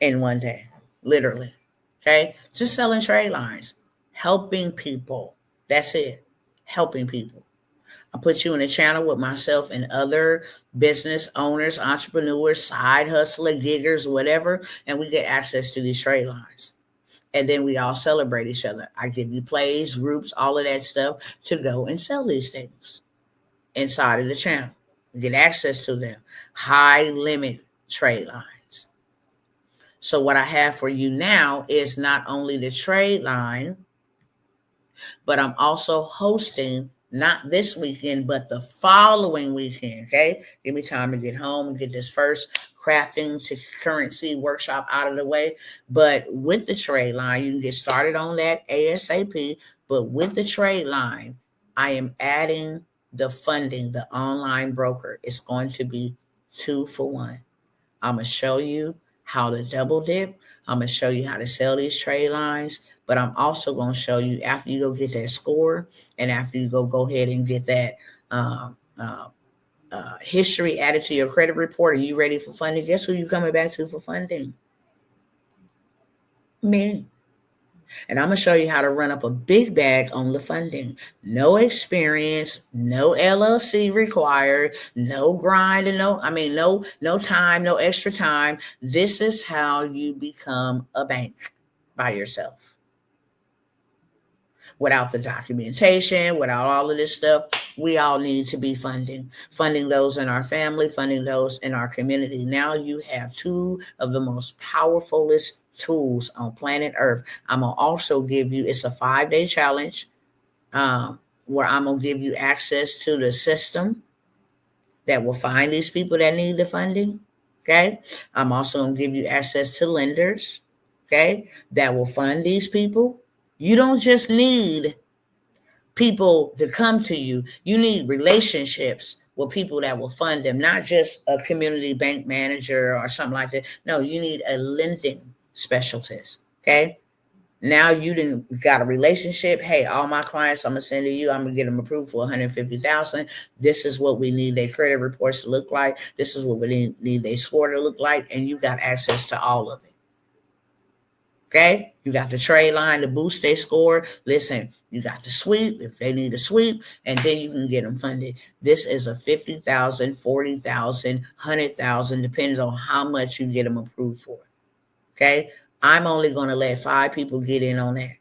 in one day. Literally. Okay. Just selling trade lines. Helping people. That's it. Helping people. I put you in a channel with myself and other business owners, entrepreneurs, side hustler, giggers, whatever, and we get access to these trade lines. And then we all celebrate each other. I give you plays, groups, all of that stuff to go and sell these things inside of the channel. You get access to them. High limit trade lines. So what I have for you now is not only the trade line, but I'm also hosting not this weekend, but the following weekend. Okay. Give me time to get home and get this first crafting to currency workshop out of the way. But with the trade line, you can get started on that ASAP. But with the trade line, I am adding the funding, the online broker. It's going to be 2 for 1. I'm going to show you how to double dip. I'm going to show you how to sell these trade lines. But I'm also going to show you after you go get that score and after you go ahead and get that history added to your credit report. Are you ready for funding? Guess who you coming back to for funding? Me. And I'm going to show you how to run up a big bag on the funding. No experience, no LLC required, no grind, and no time, no extra time. This is how you become a bank by yourself. Without the documentation, without all of this stuff, we all need to be funding those in our family, funding those in our community. Now you have 2 of the most powerfulest tools on planet Earth. I'm going to also give you, it's a 5-day challenge where I'm going to give you access to the system that will find these people that need the funding. Okay. I'm also going to give you access to lenders. Okay. That will fund these people. You don't just need people to come to you. You need relationships with people that will fund them, not just a community bank manager or something like that. No, you need a lending specialist. Okay. Now you didn't got a relationship. Hey, all my clients, I'm going to send to you. I'm going to get them approved for $150,000. This is what we need their credit reports to look like. This is what we need their score to look like. And you got access to all of it. Okay, you got the trade line to boost their score. Listen, you got the sweep if they need a sweep, and then you can get them funded. This is a $50,000, $40,000, $100,000, depends on how much you get them approved for. Okay, I'm only going to let 5 people get in on that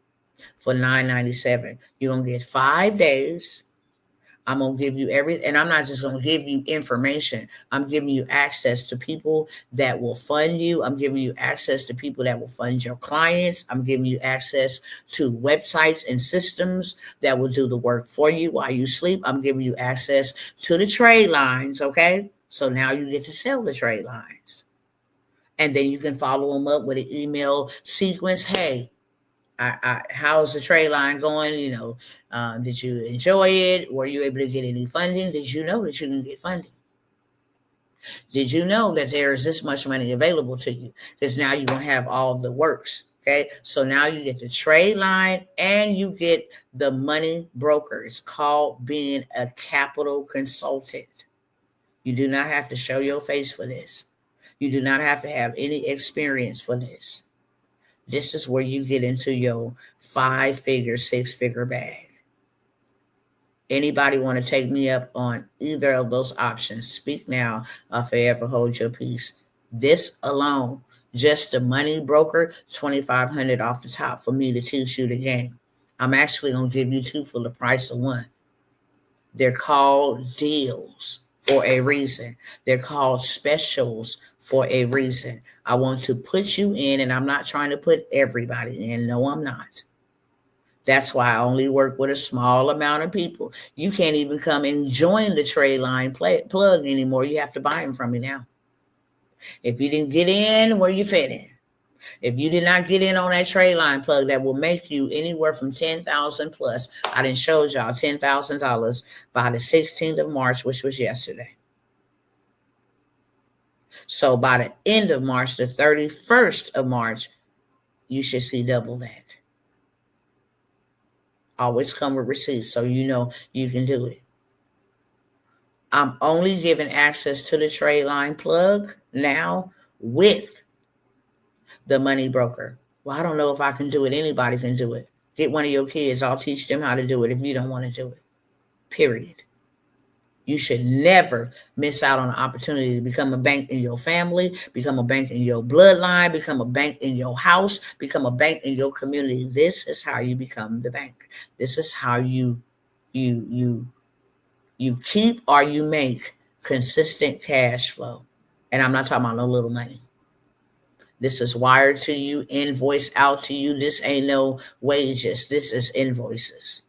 for $997. You're going to get 5 days. I'm going to give you and I'm not just going to give you information. I'm giving you access to people that will fund you. I'm giving you access to people that will fund your clients. I'm giving you access to websites and systems that will do the work for you while you sleep. I'm giving you access to the trade lines. Okay. So now you get to sell the trade lines. And then you can follow them up with an email sequence. Hey, how's the trade line going? Did you enjoy it? Were you able to get any funding? Did you know that you can get funding? Did you know that there is this much money available to you? Because now you're going to have all the works. Okay. So now you get the trade line and you get the money broker. It's called being a capital consultant. You do not have to show your face for this. You do not have to have any experience for this. This is where you get into your 5-figure, 6-figure bag. Anybody want to take me up on either of those options? Speak now or forever hold your peace. This alone Just the money broker, $2,500 off the top for me to teach you the game. I'm actually going to give you two for the price of one. They're called deals for a reason. They're called specials for a reason. I want to put you in, and I'm not trying to put everybody in. No, I'm not. That's why I only work with a small amount of people. You can't even come and join the trade line plug anymore. You have to buy them from me now. If you didn't get in, where you fit in? If you did not get in on that trade line plug, that will make you anywhere from $10,000 plus. I done showed y'all $10,000 by the 16th of March, which was yesterday. So by the end of March, the 31st of March, you should see double that. Always come with receipts so you know you can do it. I'm only giving access to the trade line plug now with the money broker. Well, I don't know if I can do it. Anybody can do it. Get one of your kids. I'll teach them how to do it if you don't want to do it. Period. You should never miss out on an opportunity to become a bank in your family, become a bank in your bloodline, become a bank in your house, become a bank in your community. This is how you become the bank. This is how you keep or you make consistent cash flow. And I'm not talking about no little money. This is wired to you, invoice out to you. This ain't no wages. This is invoices.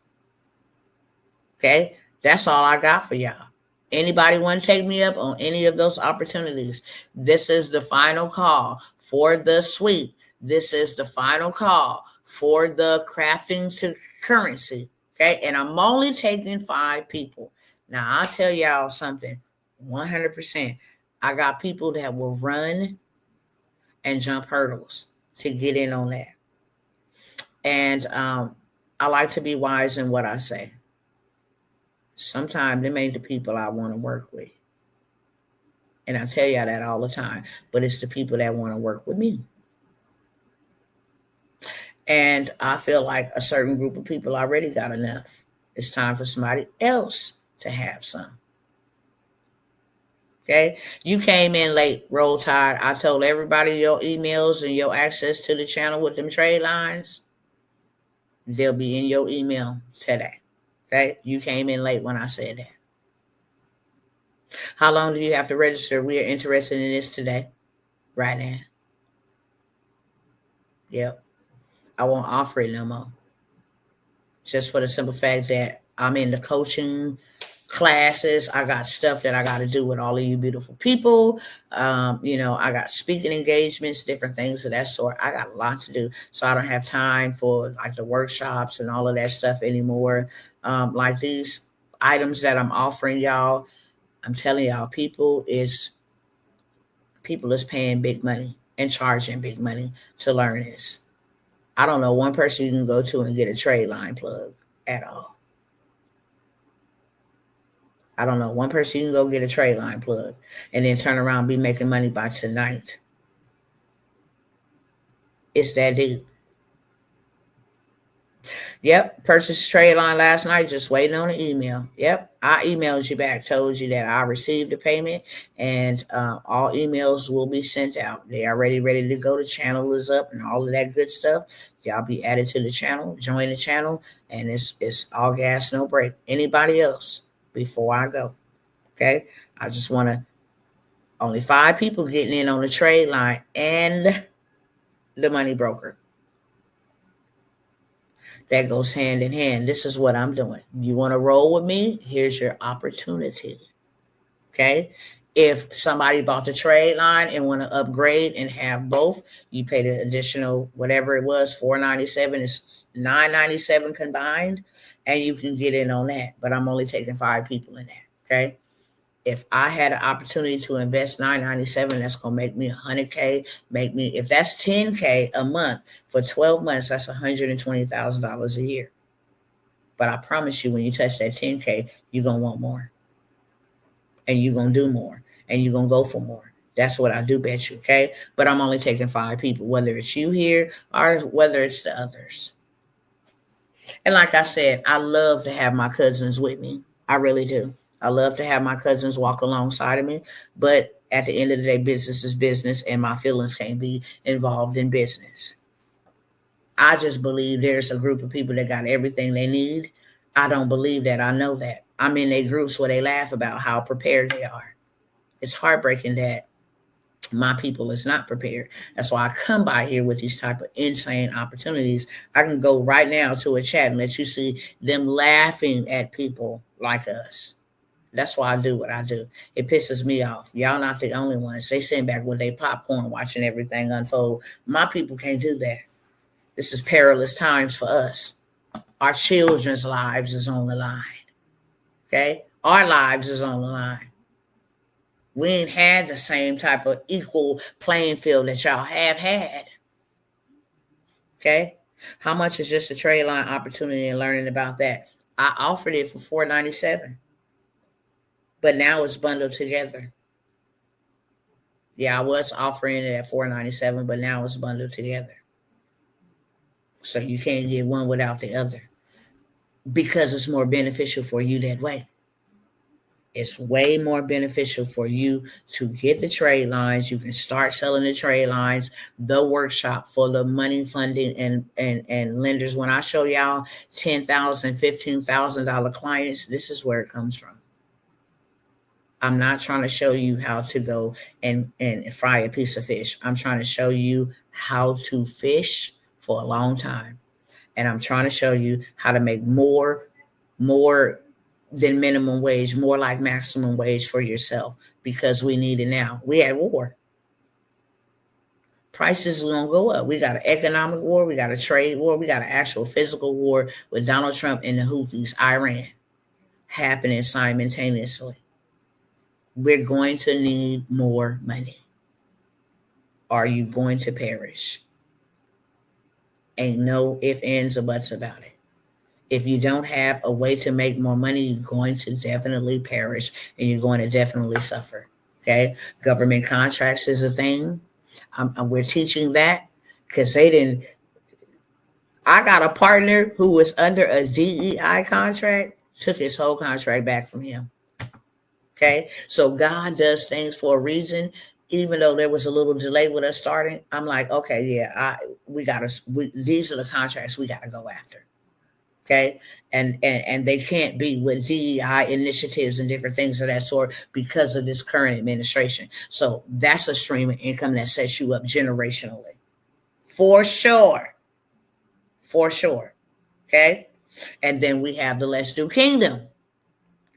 Okay? That's all I got for y'all. Anybody want to take me up on any of those opportunities? This is the final call for the sweep. This is the final call for the crafting to currency. Okay? And I'm only taking 5 people. Now, I'll tell y'all something. 100%. I got people that will run and jump hurdles to get in on that. And I like to be wise in what I say. Sometimes them ain't the people I want to work with. And I tell y'all that all the time. But it's the people that want to work with me. And I feel like a certain group of people already got enough. It's time for somebody else to have some. Okay? You came in late, Roll Tide. I told everybody your emails and your access to the channel with them trade lines, they'll be in your email today. Okay? You came in late when I said that. How long do you have to register? We are interested in this today, right now. Yep. I won't offer it no more. Just for the simple fact that I'm in the coaching classes. I got stuff that I got to do with all of you beautiful people. I got speaking engagements, different things of that sort. I got a lot to do. So I don't have time for like the workshops and all of that stuff anymore. Like these items that I'm offering y'all, I'm telling y'all, people is paying big money and charging big money to learn this. I don't know one person you can go to and get a trade line plug at all. I don't know one person you can go get a trade line plug and then turn around and be making money by tonight. It's that deep. Yep, purchased trade line last night, just waiting on an email. Yep, I emailed you back, told you that I received the payment, and all emails will be sent out. They are ready to go. The channel is up and all of that good stuff. Y'all be added to the channel, join the channel, and it's all gas, no break. Anybody else before I go? Okay, I just want to, only 5 people getting in on the trade line and the money broker. That goes hand in hand. This is what I'm doing. You want to roll with me? Here's your opportunity. Okay. If somebody bought the trade line and want to upgrade and have both, you pay the additional, whatever it was, $497 is $997 combined, and you can get in on that. But I'm only taking 5 people in that. Okay. If I had an opportunity to invest $997, that's going to make me $100K. If that's $10K a month for 12 months, that's $120,000 a year. But I promise you, when you touch that $10K, you're going to want more. And you're going to do more. And you're going to go for more. That's what I do bet you, okay? But I'm only taking 5 people, whether it's you here or whether it's the others. And like I said, I love to have my cousins with me. I really do. I love to have my cousins walk alongside of me, but at the end of the day, business is business, and my feelings can't be involved in business. I just believe there's a group of people that got everything they need. I don't believe that. I know that. I'm in their groups where they laugh about how prepared they are. It's heartbreaking that my people is not prepared. That's why I come by here with these type of insane opportunities. I can go right now to a chat and let you see them laughing at people like us. That's why I do what I do. It pisses me off. Y'all not the only ones. They sit back with their popcorn watching everything unfold. My people can't do that. This is perilous times for us. Our children's lives is on the line. Okay? Our lives is on the line. We ain't had the same type of equal playing field that y'all have had. Okay? How much is just a trade line opportunity and learning about that? I offered it for $4.97. But now it's bundled together. Yeah, I was offering it at $4.97, but now it's bundled together. So you can't get one without the other because it's more beneficial for you that way. It's way more beneficial for you to get the trade lines. You can start selling the trade lines, the workshop for the money funding and lenders. When I show y'all $10,000, $15,000 clients, this is where it comes from. I'm not trying to show you how to go and fry a piece of fish. I'm trying to show you how to fish for a long time. And I'm trying to show you how to make more than minimum wage, more like maximum wage for yourself, because we need it now. We at war. Prices are going to go up. We got an economic war. We got a trade war. We got an actual physical war with Donald Trump and the Houthis, Iran, happening simultaneously. We're going to need more money. Are you going to perish? Ain't no ifs, ands, or buts about it. If you don't have a way to make more money, you're going to definitely perish and you're going to definitely suffer. Okay? Government contracts is a thing. We're teaching that because they didn't. I got a partner who was under a DEI contract, took his whole contract back from him. Okay, so God does things for a reason. Even though there was a little delay with us starting, I'm like, okay, yeah, these are the contracts we got to go after. Okay, and they can't be with DEI initiatives and different things of that sort because of this current administration. So that's a stream of income that sets you up generationally, for sure, for sure. Okay, and then we have the Let's Do Kingdom.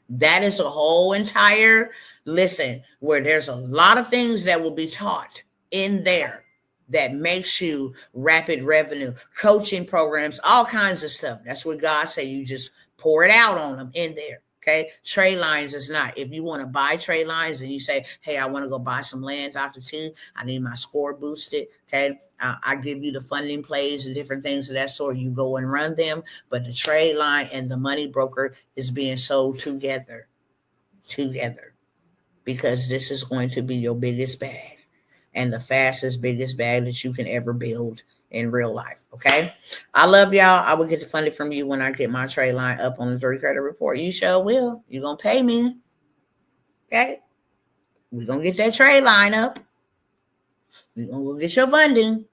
That is a whole entire listen where there's a lot of things that will be taught in there that makes you rapid revenue, coaching programs, all kinds of stuff. That's what God said. You just pour it out on them in there. Okay. Trade lines is not. If you want to buy trade lines and you say, hey, I want to go buy some land, Dr. T, I need my score boosted. Okay. I give you the funding plays and different things of that sort. You go and run them. But the trade line and the money broker is being sold together, because this is going to be your biggest bag and the fastest, biggest bag that you can ever build in real life. Okay. I love y'all. I will get the funding from you when I get my trade line up on the 3 credit report. You sure will. You're going to pay me. Okay. We're going to get that trade line up. We're going to go get your funding,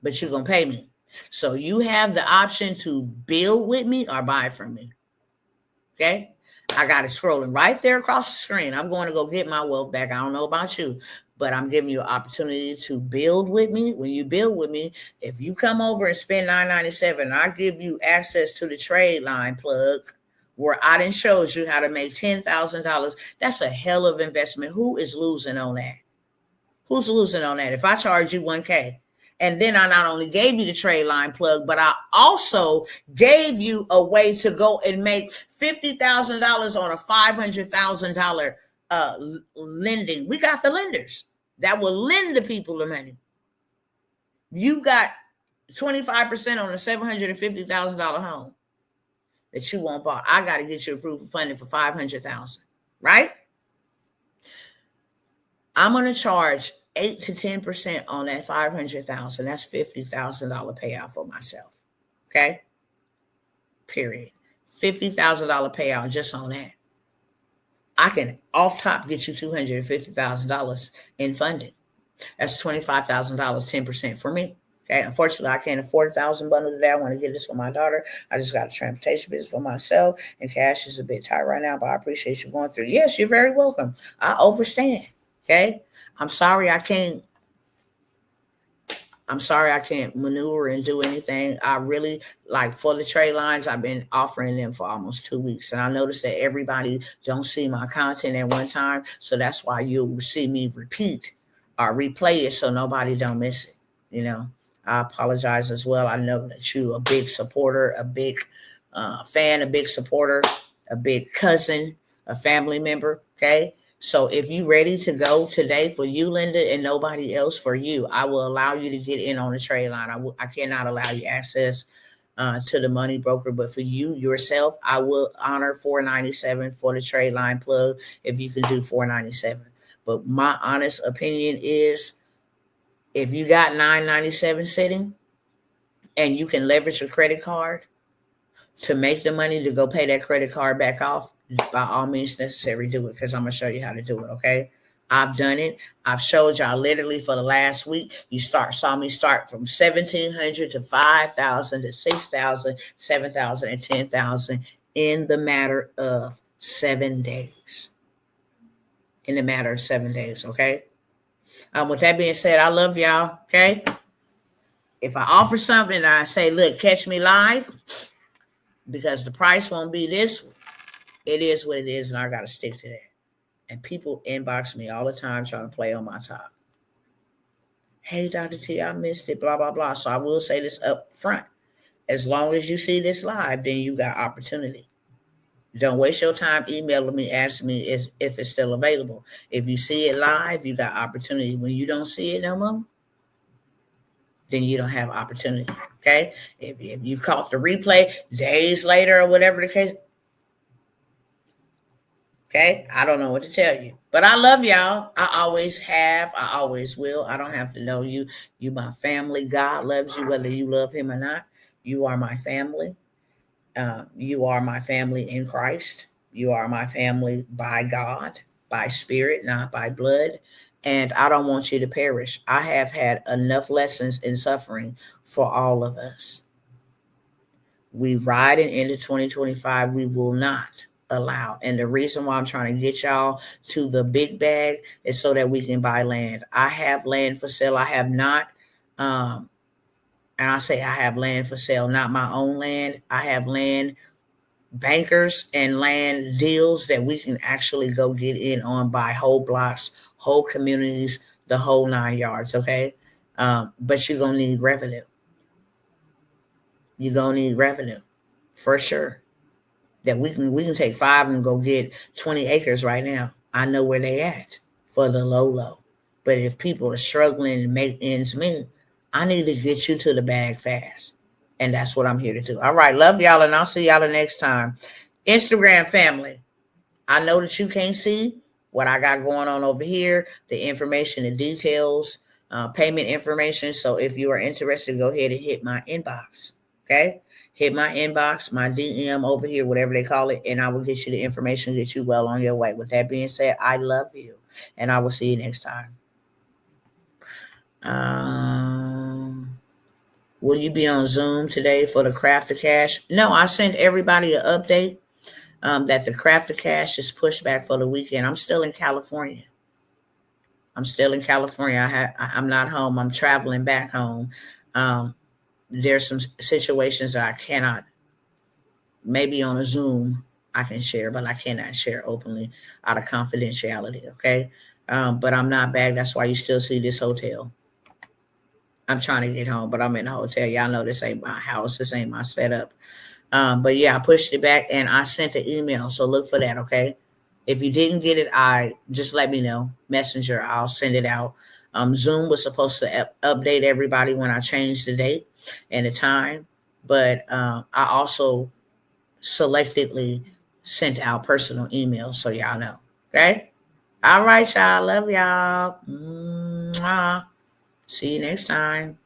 but you're going to pay me. So you have the option to build with me or buy from me. Okay. I got it scrolling right there across the screen. I'm going to go get my wealth back. I don't know about you, but I'm giving you an opportunity to build with me. When you build with me, if you come over and spend $9.97, I give you access to the trade line plug where I done showed you how to make $10,000. That's a hell of investment. Who is losing on that? Who's losing on that? If I charge you $1,000, and then I not only gave you the trade line plug, but I also gave you a way to go and make $50,000 on a $500,000 lending. We got the lenders that will lend the people the money. You got 25% on a $750,000 home that you won't buy. I got to get you approved for funding for $500,000, right? I'm going to charge 8 to 10% on that $500,000. That's $50,000 payout for myself. Okay. Period. $50,000 payout just on that. I can off top get you $250,000 in funding. That's $25,000, 10% for me. Okay. Unfortunately, I can't afford 1,000 bundle today. I want to get this for my daughter. I just got a transportation business for myself, and cash is a bit tight right now, but I appreciate you going through. Yes, you're very welcome. I overstand. Okay. I'm sorry I can't maneuver and do anything. I really like for the trade lines. I've been offering them for almost 2 weeks, and I noticed that everybody don't see my content at one time, so that's why you'll see me repeat or replay it so nobody don't miss it. You know, I apologize as well. I know that you a big supporter, a big fan, a big supporter, a big cousin, a family member. Okay. So if you ready to go today for you, Linda, and nobody else for you, I will allow you to get in on the trade line. I cannot allow you access to the money broker, but for you yourself, I will honor $497 for the trade line plug if you can do $497. But my honest opinion is, if you got $997 sitting and you can leverage your credit card to make the money to go pay that credit card back off, by all means necessary, do it, because I'm going to show you how to do it, okay? I've done it. I've showed y'all literally for the last week. You saw me start from 1,700 to 5,000 to 6,000, 7,000, and 10,000 in the matter of 7 days. In the matter of 7 days, okay? With that being said, I love y'all, okay? If I offer something and I say, look, catch me live, because the price won't be this, it is what it is, and I got to stick to that. And people inbox me all the time trying to play on my top. Hey, Dr. T, I missed it, blah, blah, blah. So I will say this up front. As long as you see this live, then you got opportunity. Don't waste your time emailing me, asking me if it's still available. If you see it live, you got opportunity. When you don't see it no more, then you don't have opportunity, okay? If you caught the replay days later or whatever the case, okay, I don't know what to tell you. But I love y'all. I always have. I always will. I don't have to know you. You my family. God loves you whether you love him or not. You are my family. You are my family in Christ. You are my family by God, by spirit, not by blood. And I don't want you to perish. I have had enough lessons in suffering for all of us. We riding into 2025. We will not allow. And the reason why I'm trying to get y'all to the big bag is so that we can buy land. I have land for sale. I have not, and I say I have land for sale, not my own land. I have land bankers and land deals that we can actually go get in on, buy whole blocks, whole communities, the whole 9 yards. Okay. But you're going to need revenue. You're going to need revenue for sure. That we can take 5 and go get 20 acres right now. I know where they at for the low. But if people are struggling to make ends meet, I need to get you to the bag fast. And that's what I'm here to do. All right. Love y'all. And I'll see y'all the next time. Instagram family. I know that you can't see what I got going on over here, the information, the details, payment information. So if you are interested, go ahead and hit my inbox. Okay. Hit my inbox, my DM over here, whatever they call it, and I will get you the information, get you well on your way. With that being said, I love you, and I will see you next time. Will you be on Zoom today for the Craft of Cash? No, I sent everybody an update that the Craft of Cash is pushed back for the weekend. I'm still in California. I'm not home. I'm traveling back home. There's some situations that I cannot, maybe on a Zoom I can share, but I cannot share openly out of confidentiality, okay? But I'm not back. That's why you still see this hotel. I'm trying to get home, but I'm in a hotel. Y'all know this ain't my house. This ain't my setup. But yeah, I pushed it back and I sent an email. So look for that, okay? If you didn't get it, just let me know. Messenger, I'll send it out. Zoom was supposed to update everybody when I changed the date and the time. But I also selectively sent out personal emails so y'all know. Okay? All right, y'all. Love y'all. Mwah. See you next time.